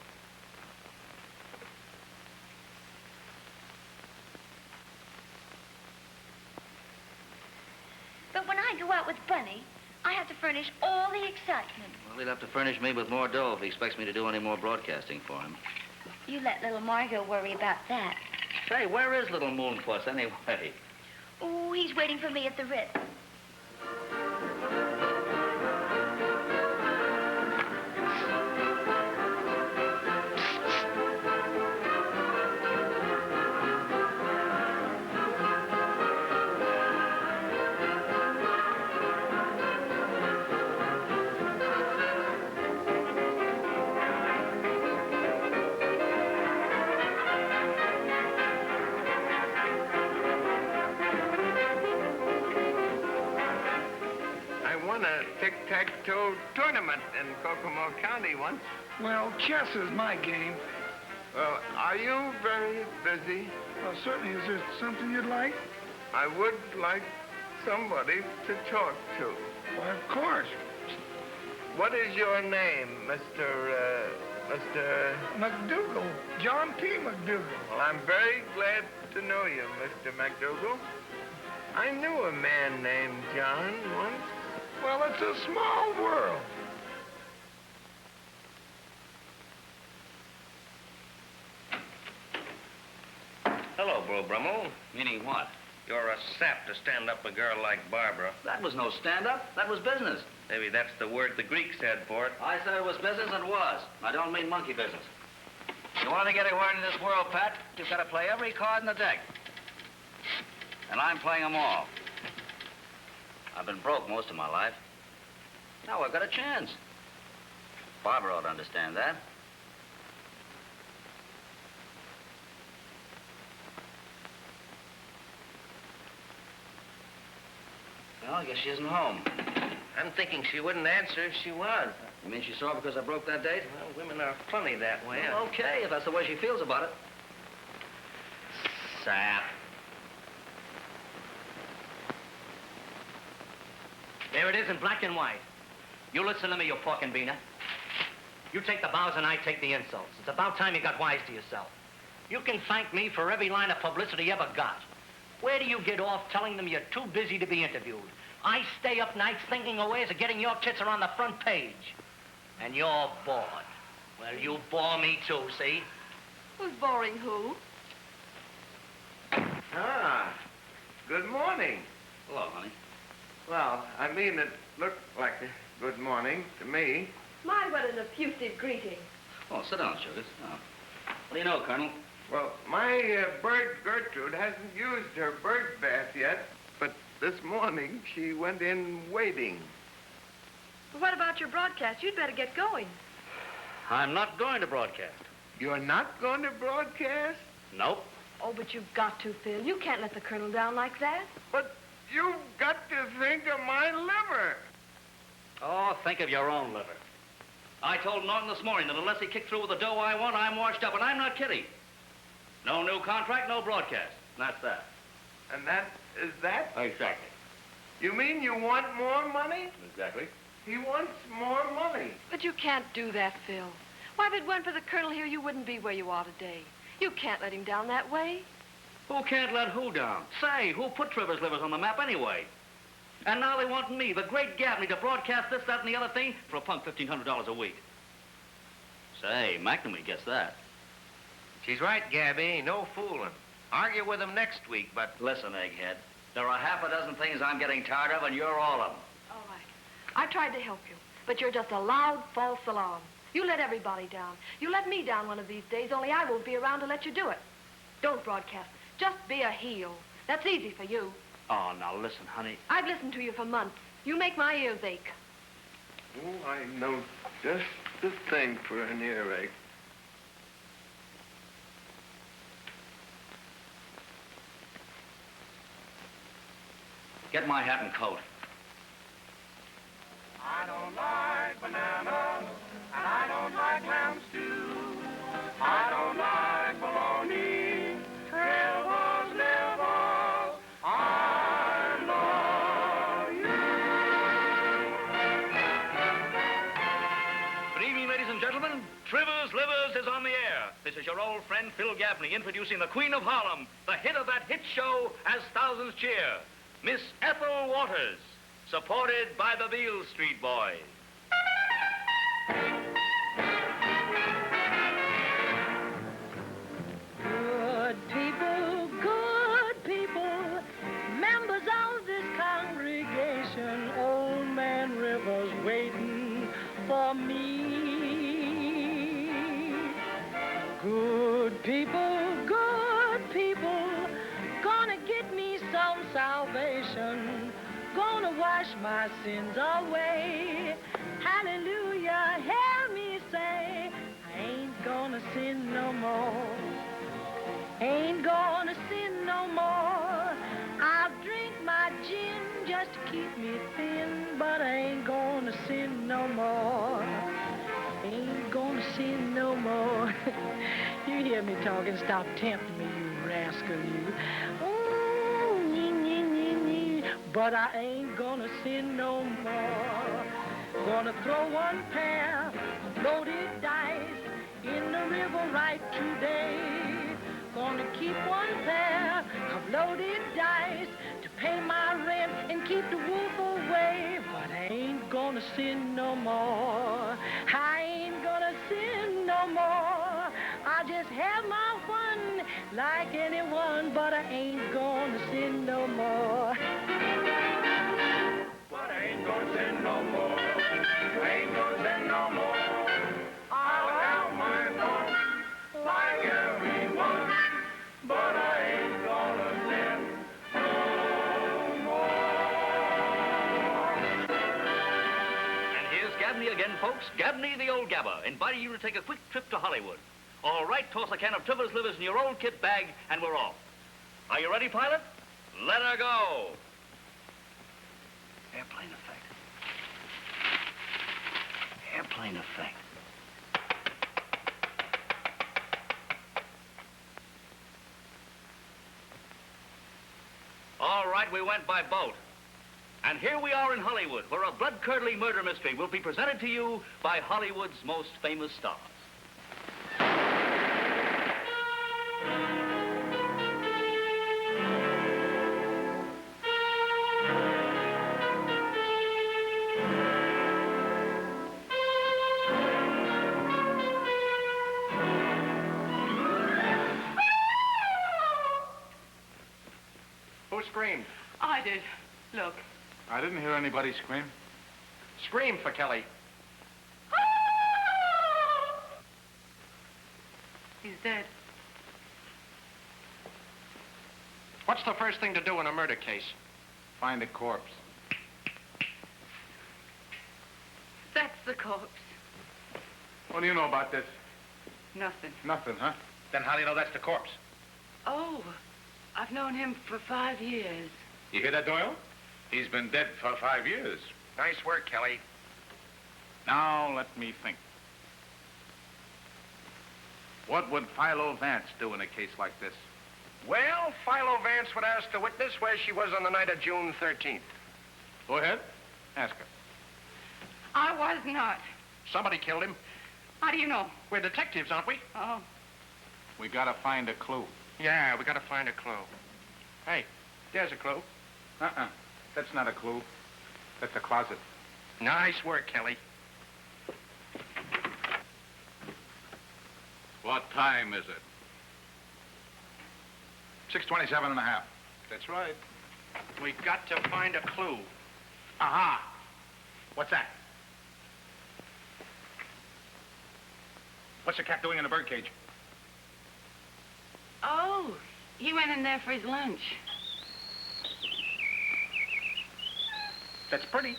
But when I go out with Bunny, I have to furnish all the excitement. Well, he'll have to furnish me with more dough if he expects me to do any more broadcasting for him. You let little Margot worry about that. Say, where is little Moonpuss anyway? Oh, he's waiting for me at the Ritz. tic-tac-toe tournament in Kokomo County once. Well, chess is my game. Well, are you very busy? Well, certainly. Is there something you'd like? I would like somebody to talk to. Why, of course. What is your name, Mr. McDougal. John P. McDougal. Well, I'm very glad to know you, Mr. McDougal. I knew a man named John once. Well, it's a small world. Hello, Bro Brummel. Meaning what? You're a sap to stand up a girl like Barbara. That was no stand-up. That was business. Maybe that's the word the Greek said for it. I said it was business and was. I don't mean monkey business. You want to get anywhere in this world, Pat, you've got to play every card in the deck. And I'm playing them all. I've been broke most of my life. Now I've got a chance. Barbara ought to understand that. Well, I guess she isn't home. I'm thinking she wouldn't answer if she was. You mean she saw because I broke that date? Well, women are funny that way. Well, okay, if that's the way she feels about it. Sap. There it is in black and white. You listen to me, you pork and beaner. You take the bows and I take the insults. It's about time you got wise to yourself. You can thank me for every line of publicity you ever got. Where do you get off telling them you're too busy to be interviewed? I stay up nights thinking of ways of getting your tits around the front page. And you're bored. Well, you bore me too, see? Who's boring who? Ah, good morning. Hello, honey. Well, I mean, it looked like a good morning to me. My, what an effusive greeting. Oh, sit down, Sugar. Sit down. What do you know, Colonel? Well, my bird Gertrude hasn't used her bird bath yet, but this morning she went in wading. But what about your broadcast? You'd better get going. I'm not going to broadcast. You're not going to broadcast? Nope. Oh, but you've got to, Phil. You can't let the Colonel down like that. But you've got to think of my liver. Oh, think of your own liver. I told Norton this morning that unless he kicked through with the dough I want, I'm washed up, and I'm not kidding. No new contract, no broadcast. And that's that. And that is that? Exactly. You mean you want more money? Exactly. He wants more money. But you can't do that, Phil. Why, if it weren't for the Colonel here, you wouldn't be where you are today. You can't let him down that way. Who can't let who down? Say, who put Trevor's livers on the map anyway? And now they want me, the great Gaffney, to broadcast this, that, and the other thing for a punk $1,500 a week. Say, McNamee gets that. She's right, Gabby. No fooling. Argue with him next week, but... Listen, Egghead. There are half a dozen things I'm getting tired of, and you're all of them. All right. I tried to help you, but you're just a loud, false alarm. You let everybody down. You let me down one of these days, only I won't be around to let you do it. Don't broadcast. Just be a heel. That's easy for you. Oh, now listen, honey. I've listened to you for months. You make my ears ache. Oh, I know just the thing for an earache. Get my hat and coat. I don't like bananas, and I don't like lamb stew. I don't like bologna, Trevor's liver. I love you. Good evening, ladies and gentlemen. Trevor's Livers is on the air. This is your old friend Phil Gaffney introducing the Queen of Harlem, the hit of that hit show as thousands cheer, Miss Ethel Waters, supported by the Beale Street Boys. Good people, members of this congregation, old man Rivers waiting for me. Good people, gonna get me some salvation, gonna wash my sins away. Hallelujah, hear me say, I ain't gonna sin no more. Ain't gonna sin no more. I'll drink my gin just to keep me thin, but I ain't gonna sin no more. Ain't gonna sin no more. You hear me talking, stop tempting me, you rascal, you. But I ain't gonna sin no more. Gonna throw one pair of loaded dice in the river right today. Gonna keep one pair of loaded dice to pay my rent and keep the wolf away. But I ain't gonna sin no more. I ain't gonna sin no more. I just have my fun like anyone, but I ain't gonna sin no more. But I ain't gonna sin no more. I ain't gonna sin no more. I'll have my fun like everyone, but I ain't gonna sin no more. And here's Gabney again, folks. Gabney the old gabber, inviting you to take a quick trip to Hollywood. All right, toss a can of Trevor's Livers in your old kit bag, and we're off. Are you ready, pilot? Let her go. Airplane effect. Airplane effect. All right, we went by boat. And here we are in Hollywood, where a blood-curdling murder mystery will be presented to you by Hollywood's most famous stars. Who screamed? I did. Look. I didn't hear anybody scream. Scream for Kelly. He's dead. What's the first thing to do in a murder case? Find a corpse. That's the corpse. What do you know about this? Nothing. Nothing, huh? Then how do you know that's the corpse? Oh, I've known him for 5 years. You hear that, Doyle? He's been dead for 5 years. Nice work, Kelly. Now, let me think. What would Philo Vance do in a case like this? Well, Philo Vance would ask the witness where she was on the night of June 13th. Go ahead. Ask her. I was not. Somebody killed him. How do you know? We're detectives, aren't we? Oh. We gotta find a clue. Yeah, we gotta find a clue. Hey, there's a clue. Uh-uh. That's not a clue. That's a closet. Nice work, Kelly. What time is it? 6:27 and a half. That's right. We got to find a clue. Aha! What's that? What's the cat doing in the birdcage? Oh, he went in there for his lunch. That's pretty.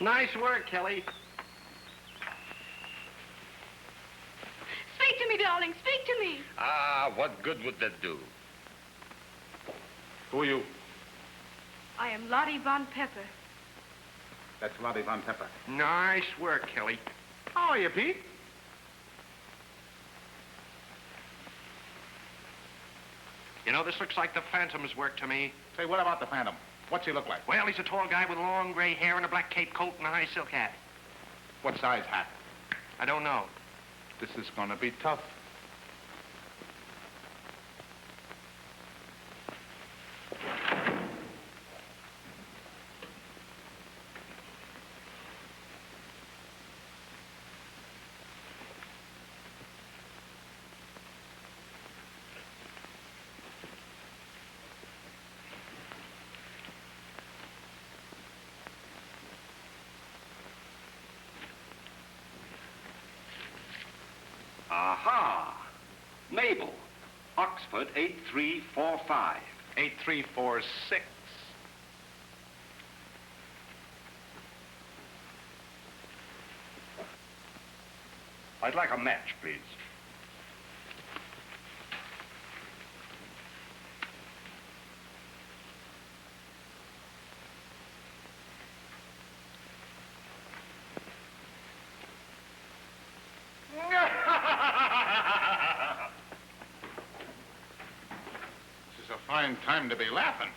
Nice work, Kelly. Speak to me, darling. Speak to me. Ah, what good would that do? Who are you? I am Lottie Von Pepper. That's Lottie Von Pepper. Nice work, Kelly. How are you, Pete? You know, this looks like the Phantom's work to me. Say, what about the Phantom? What's he look like? Well, he's a tall guy with long gray hair and a black cape coat and a high silk hat. What size hat? I don't know. This is gonna be tough. Aha! Mabel, Oxford 8345. 8346. I'd like a match, please. This is a fine time to be laughing.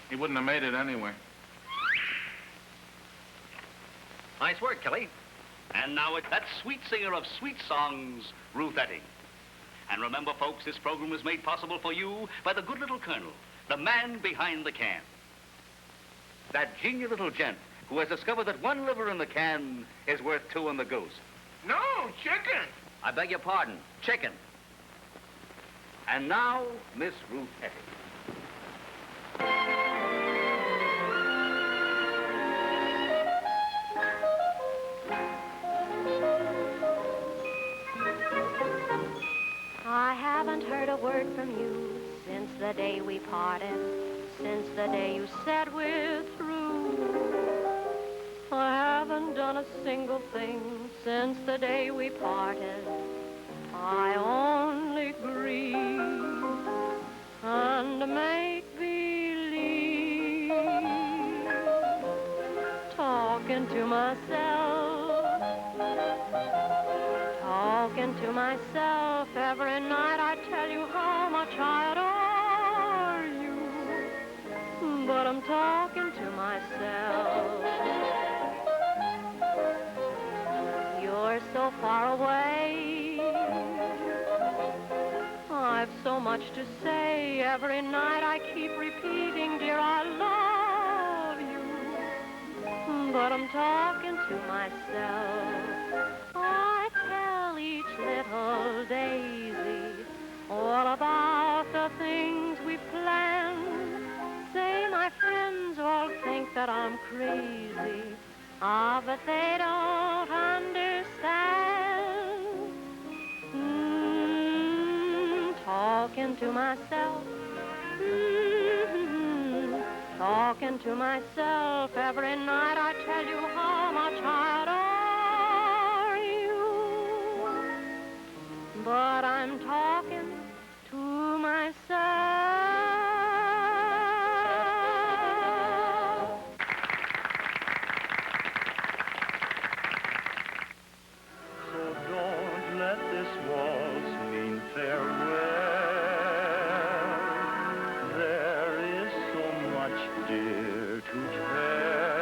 He wouldn't have made it anyway. Nice work, Kelly. And now it's that sweet singer of sweet songs, Ruth Etting. And remember, folks, this program was made possible for you by the good little Colonel, the man behind the can. That genial little gent who has discovered that one liver in the can is worth two in the goose. No, chicken. I beg your pardon, chicken. And now, Miss Ruth Etting. I haven't heard a word from you since the day we parted, since the day you said we're through. I haven't done a single thing since the day we parted. I only grieve and make believe, talking to myself every night. I tell you how much I adore you, but I'm talking to myself. You're so far away, I've so much to say. Every night I keep repeating, dear, I love you, but I'm talking to myself. I tell each little daisy all about the things we planned. Say my friends all think that I'm crazy, but they don't understand. Talking to myself, talking to myself every night. I tell you how much I adore you, but I'm talking to myself. So don't let this waltz mean farewell. There is so much, dear, to tell.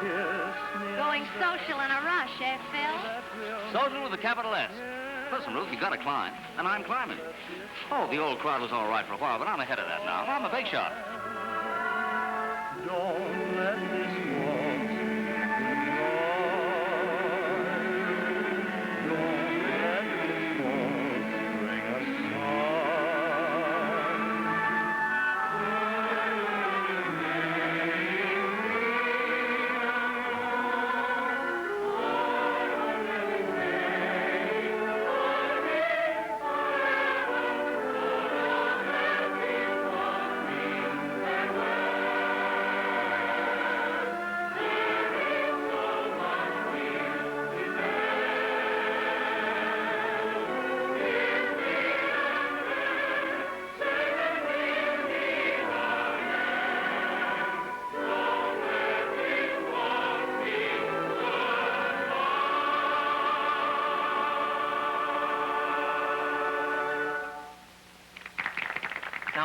Kiss me. Going social in a rush, eh, Phil? Social with a capital S. Listen, Ruth, you gotta climb, and I'm climbing. Oh, the old crowd was all right for a while, but I'm ahead of that now. I'm a big shot. Don't let this waltz mean goodbye. Don't let this waltz bring us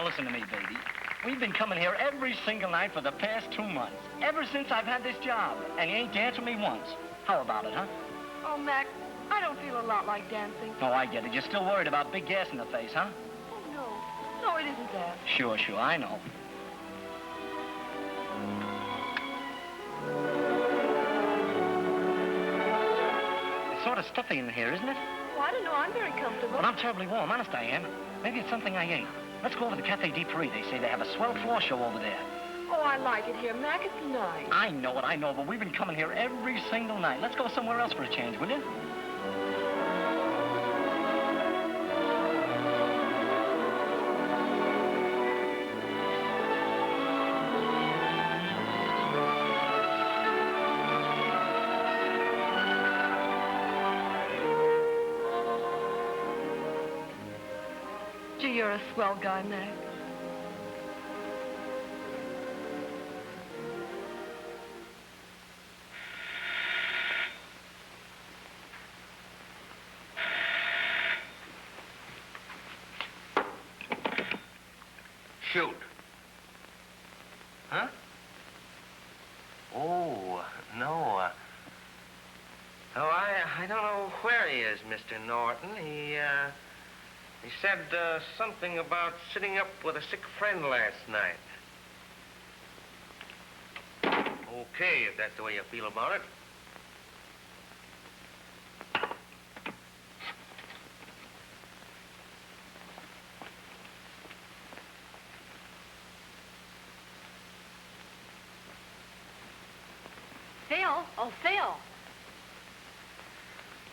Now listen to me, baby. We've been coming here every single night for the past 2 months. Ever since I've had this job. And you ain't danced with me once. How about it, huh? Oh, Mac, I don't feel a lot like dancing. Oh, I get it. You're still worried about big gas in the face, huh? Oh, no. No, it isn't that. Sure, I know. It's sort of stuffy in here, isn't it? Oh, I don't know. I'm very comfortable. But I'm terribly warm. Honest, I am. Maybe it's something I ate. Let's go over to Cafe de Paris. They say they have a swell floor show over there. Oh, I like it here, Mac. It's nice. I know it, but we've been coming here every single night. Let's go somewhere else for a change, will you? Gee, you're a swell guy, Mac. Shoot. Huh? Oh, no. I don't know where he is, Mr. Norton. He said something about sitting up with a sick friend last night. Okay, if that's the way you feel about it. Phil? Oh, Phil.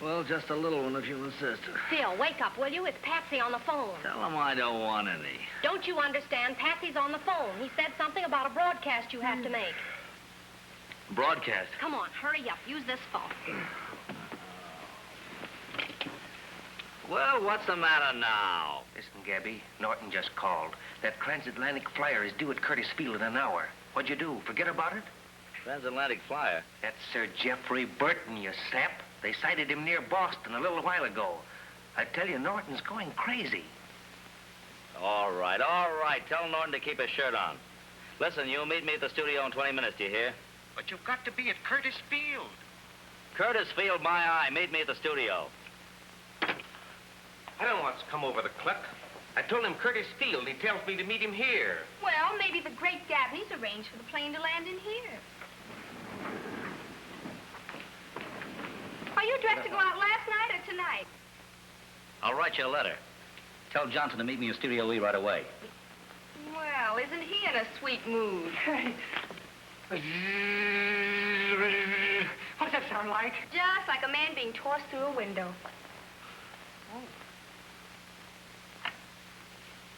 Well, just a little one if you insist. Phil, wake up, will you? It's Patsy on the phone. Tell him I don't want any. Don't you understand? Patsy's on the phone. He said something about a broadcast you have to make. Broadcast? Come on, hurry up. Use this phone. Well, what's the matter now? Listen, Gabby, Norton just called. That transatlantic flyer is due at Curtis Field in an hour. What'd you do? Forget about it? Transatlantic flyer? That's Sir Geoffrey Burton, you sap. They sighted him near Boston a little while ago. I tell you, Norton's going crazy. All right. Tell Norton to keep his shirt on. Listen, you'll meet me at the studio in 20 minutes, do you hear? But you've got to be at Curtis Field. Curtis Field, my eye. Meet me at the studio. I don't want to come over the cluck. I told him Curtis Field. He tells me to meet him here. Well, maybe the great Dabney's arranged for the plane to land in here. Are you dressed to go out last night or tonight? I'll write you a letter. Tell Johnson to meet me in Studio E right away. Well, isn't he in a sweet mood? What does that sound like? Just like a man being tossed through a window.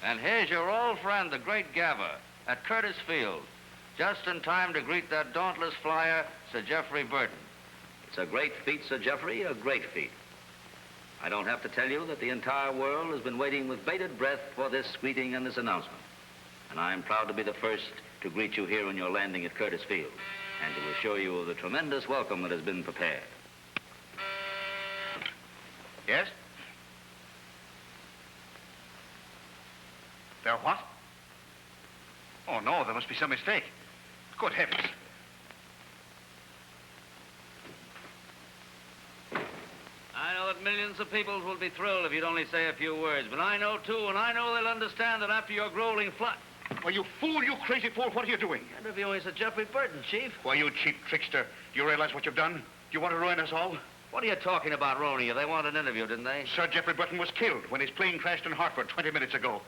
And here's your old friend, the great Gabber, at Curtis Field, just in time to greet that dauntless flyer, Sir Geoffrey Burton. It's a great feat, Sir Geoffrey, a great feat. I don't have to tell you that the entire world has been waiting with bated breath for this greeting and this announcement. And I'm proud to be the first to greet you here on your landing at Curtis Field and to assure you of the tremendous welcome that has been prepared. Yes? There what? Oh, no, there must be some mistake. Good heavens. I know that millions of people will be thrilled if you'd only say a few words, but I know, too, and I know they'll understand that after your grueling flight... Well, you fool, you crazy fool, what are you doing? Interviewing Sir Geoffrey Burton, Chief. Why, you cheap trickster. Do you realize what you've done? You want to ruin us all? What are you talking about, ruining you? They wanted an interview, didn't they? Sir Geoffrey Burton was killed when his plane crashed in Hartford 20 minutes ago.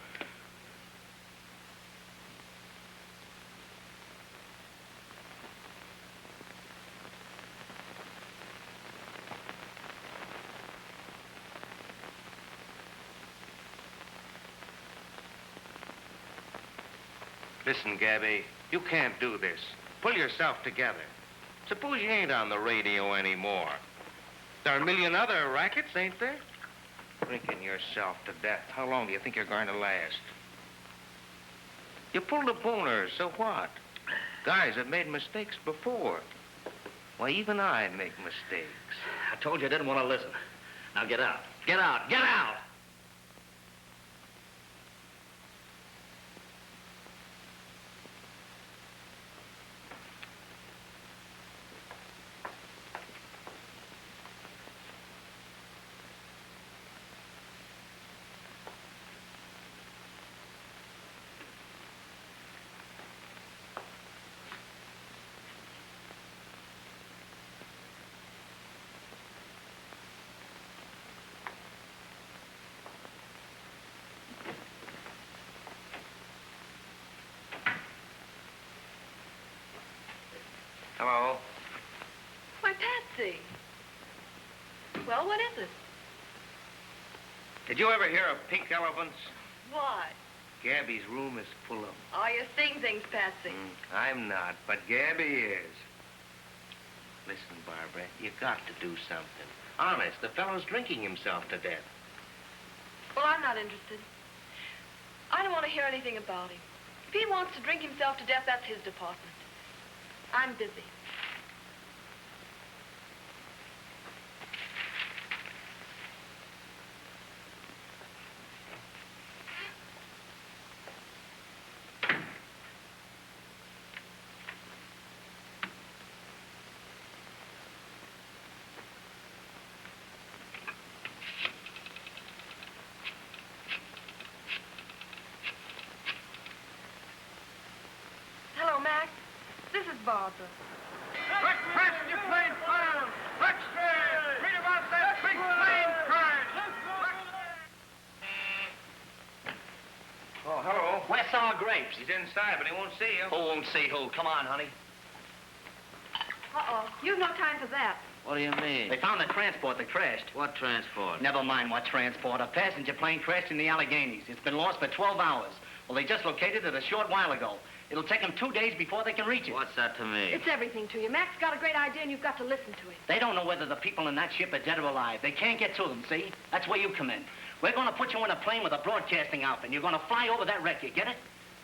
Listen, Gabby, you can't do this. Pull yourself together. Suppose you ain't on the radio anymore. There are a million other rackets, ain't there? Drinking yourself to death. How long do you think you're going to last? You pulled a boner, so what? Guys have made mistakes before. Why, even I make mistakes. I told you I didn't want to listen. Now get out. Get out. Get out! Hello? Why, Patsy. Well, what is it? Did you ever hear of pink elephants? Why? Gabby's room is full of them. Oh, you're seeing things, Patsy. I'm not, but Gabby is. Listen, Barbara, you got to do something. Honest, the fellow's drinking himself to death. Well, I'm not interested. I don't want to hear anything about him. If he wants to drink himself to death, that's his department. I'm busy. Hello, Max. This is Barbara. Quick, fast, you plane found! Extra! Read about that big plane crash! Oh, hello. Where's Sour Grapes? He's inside, but he won't see you. Who won't see who? Come on, honey. Uh-oh. You've no time for that. What do you mean? They found the transport that crashed. What transport? Never mind what transport. A passenger plane crashed in the Alleghenies. It's been lost for 12 hours. Well, they just located it a short while ago. It'll take them 2 days before they can reach it. What's that to me? It's everything to you. Max got a great idea, and you've got to listen to him. They don't know whether the people in that ship are dead or alive. They can't get to them, see? That's where you come in. We're going to put you in a plane with a broadcasting outfit, and you're going to fly over that wreck, you get it?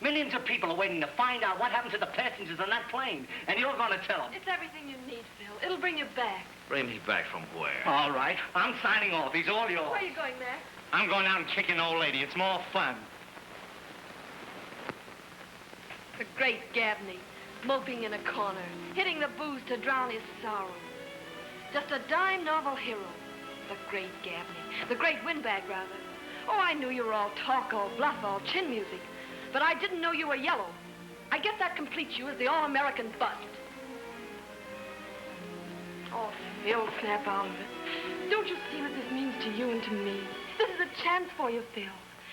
Millions of people are waiting to find out what happened to the passengers in that plane, and you're going to tell them. It's everything you need, Phil. It'll bring you back. Bring me back from where? All right. I'm signing off. He's all yours. Where are you going, Max? I'm going out and kicking an old lady. It's more fun. The great Gabney, moping in a corner, hitting the booze to drown his sorrow. Just a dime novel hero. The great Gabney. The great windbag, rather. Oh, I knew you were all talk, all bluff, all chin music. But I didn't know you were yellow. I guess that completes you as the all-American bust. Oh, Phil, snap out of it. Don't you see what this means to you and to me? This is a chance for you, Phil.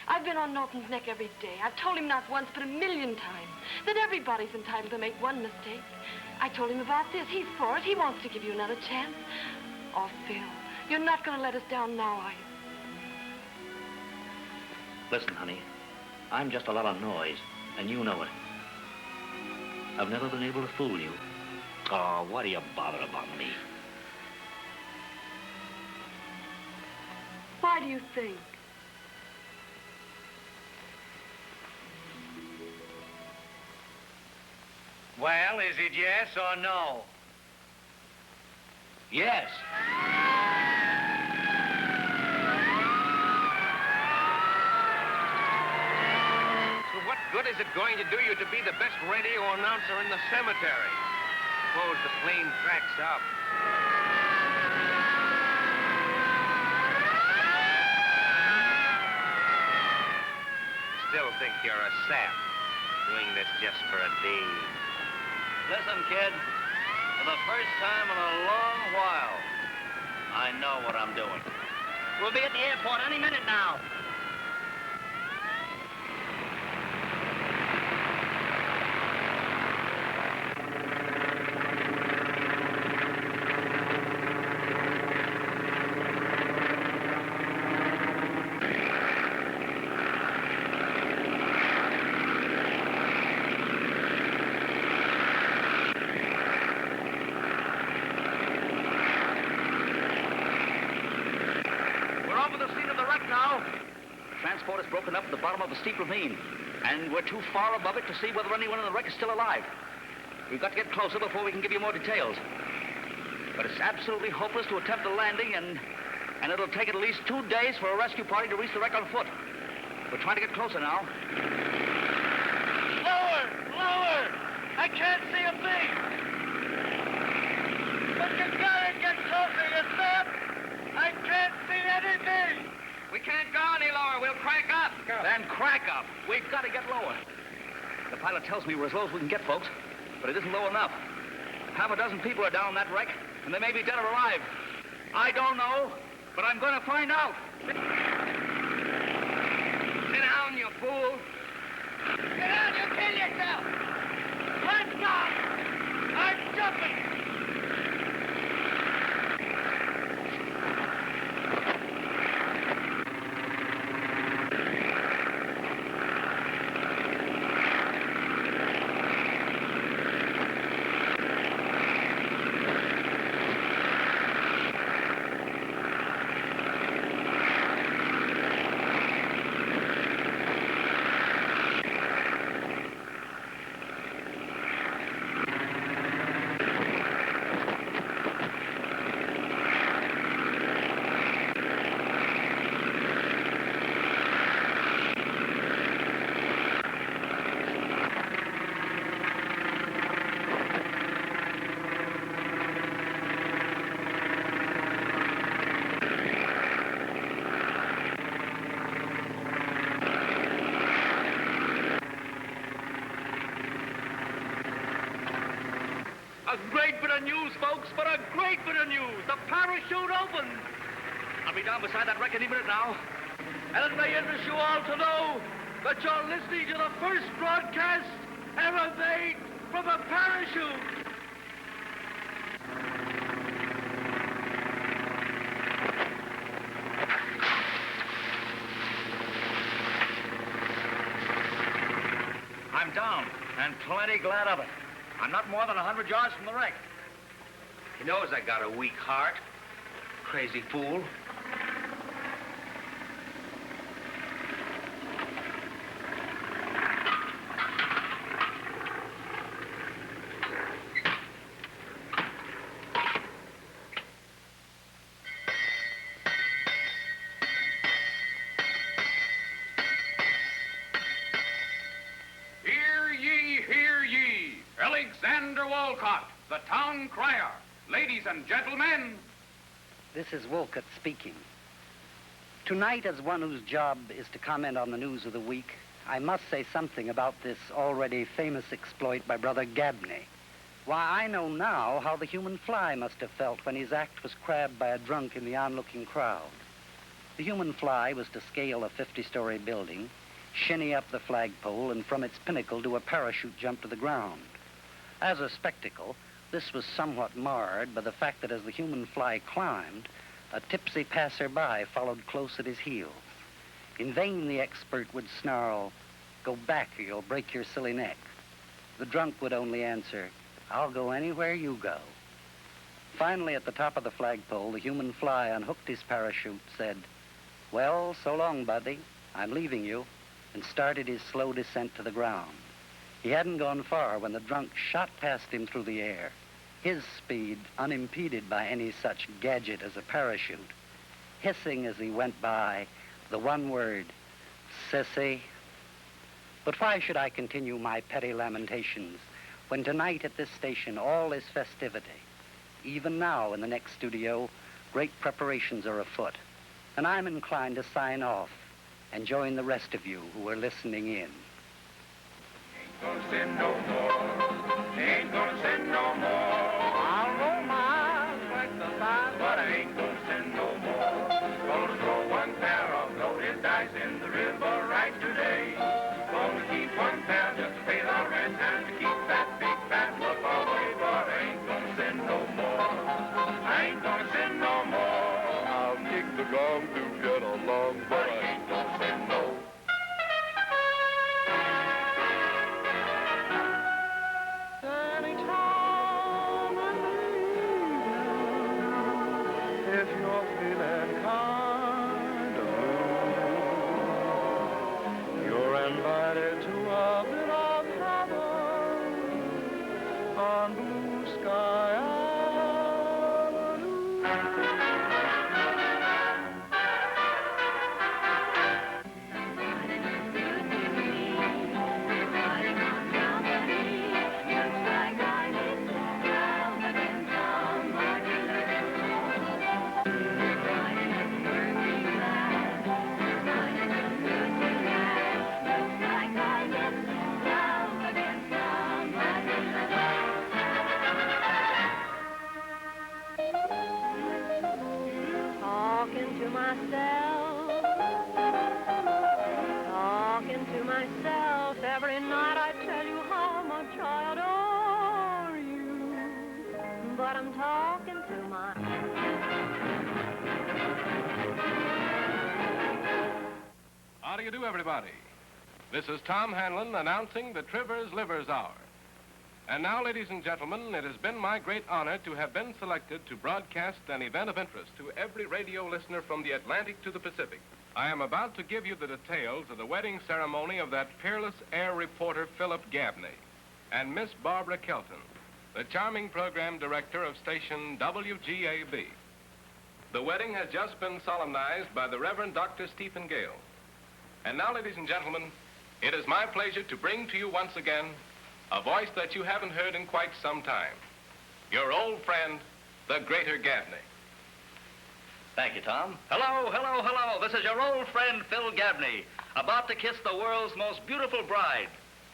I've been on Norton's neck every day. I've told him not once, but 1,000,000 times, that everybody's entitled to make one mistake. I told him about this. He's for it. He wants to give you another chance. Oh, Phil, you're not going to let us down now, are you? Listen, honey, I'm just a lot of noise, and you know it. I've never been able to fool you. Oh, why do you bother about me? Why do you think? Well, is it yes or no? Yes. So what good is it going to do you to be the best radio announcer in the cemetery? Suppose the plane cracks up. Still think you're a sap, doing this just for a day. Listen, kid, for the first time in a long while, I know what I'm doing. We'll be at the airport any minute now. Transport is broken up at the bottom of a steep ravine, and we're too far above it to see whether anyone in the wreck is still alive. We've got to get closer before we can give you more details. But it's absolutely hopeless to attempt a landing, and it'll take at least 2 days for a rescue party to reach the wreck on foot. We're trying to get closer now. Lower! Lower! I can't see a thing! But you gotta get closer, you sap! I can't see anything! We can't go any lower. We'll crack up. Then crack up. We've got to get lower. The pilot tells me we're as low as we can get, folks, but it isn't low enough. Half a dozen people are down in that wreck, and they may be dead or alive. I don't know, but I'm going to find out. Sit down, you fool. Get out, you'll kill yourself! Let's go! I'm jumping! Great bit of news, folks, but a great bit of news. The parachute opens. I'll be down beside that wreck any minute now. And it may interest you all to know that you're listening to the first broadcast ever made from a parachute. I'm down, and plenty glad of it. I'm not more than 100 yards from the wreck. He knows I got a weak heart. Crazy fool. The town crier. Ladies and gentlemen. This is Wolcott speaking. Tonight, as one whose job is to comment on the news of the week, I must say something about this already famous exploit by Brother Gabney. Why, I know now how the human fly must have felt when his act was crabbed by a drunk in the onlooking crowd. The human fly was to scale a 50-story building, shinny up the flagpole, and from its pinnacle do a parachute jump to the ground. As a spectacle, this was somewhat marred by the fact that as the human fly climbed, a tipsy passerby followed close at his heels. In vain the expert would snarl, "Go back or you'll break your silly neck." The drunk would only answer, "I'll go anywhere you go." Finally, at the top of the flagpole, the human fly unhooked his parachute, said, "Well, so long, buddy. I'm leaving you," and started his slow descent to the ground. He hadn't gone far when the drunk shot past him through the air, his speed unimpeded by any such gadget as a parachute, hissing as he went by the one word, "Sissy." But why should I continue my petty lamentations when tonight at this station all is festivity? Even now in the next studio, great preparations are afoot, and I'm inclined to sign off and join the rest of you who are listening in. Gonna sin no more. Ain't gonna sin no more. I'll roll my eyes like the size, but I ain't gonna sin no more. Gonna throw one pair of loaded dice in the river right today. Gonna keep one pair just to pay the rent and to keep that big fat look away, but I ain't gonna sin no more. I ain't gonna sin no more. I'll kick the gong to get along, but I ain't gonna sin no more. If you're feeling kind of blue, you're invited to a bit of heaven on Blue Sky Avenue. Talking to myself every night, I tell you how much I adore you. But I'm talking to my... How do you do, everybody? This is Tom Hanlon announcing the Trivers Livers Hour. And now, ladies and gentlemen, it has been my great honor to have been selected to broadcast an event of interest to every radio listener from the Atlantic to the Pacific. I am about to give you the details of the wedding ceremony of that peerless air reporter, Philip Gabney, and Miss Barbara Kelton, the charming program director of station WGAB. The wedding has just been solemnized by the Reverend Dr. Stephen Gale. And now, ladies and gentlemen, it is my pleasure to bring to you once again a voice that you haven't heard in quite some time. Your old friend, the Greater Gabney. Thank you, Tom. Hello, hello, hello. This is your old friend, Phil Gabney, about to kiss the world's most beautiful bride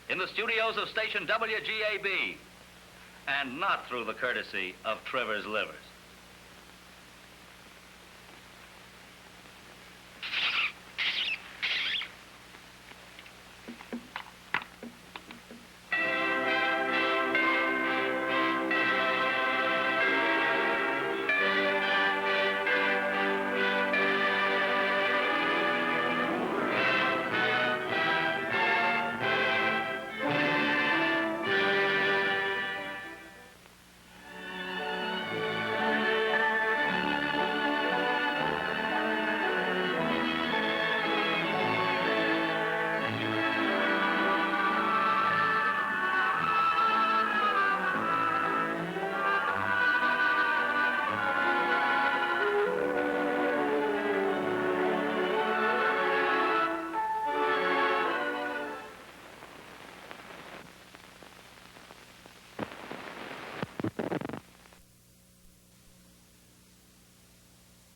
in the studios of station WGAB. and not through the courtesy of Trevor's Livers.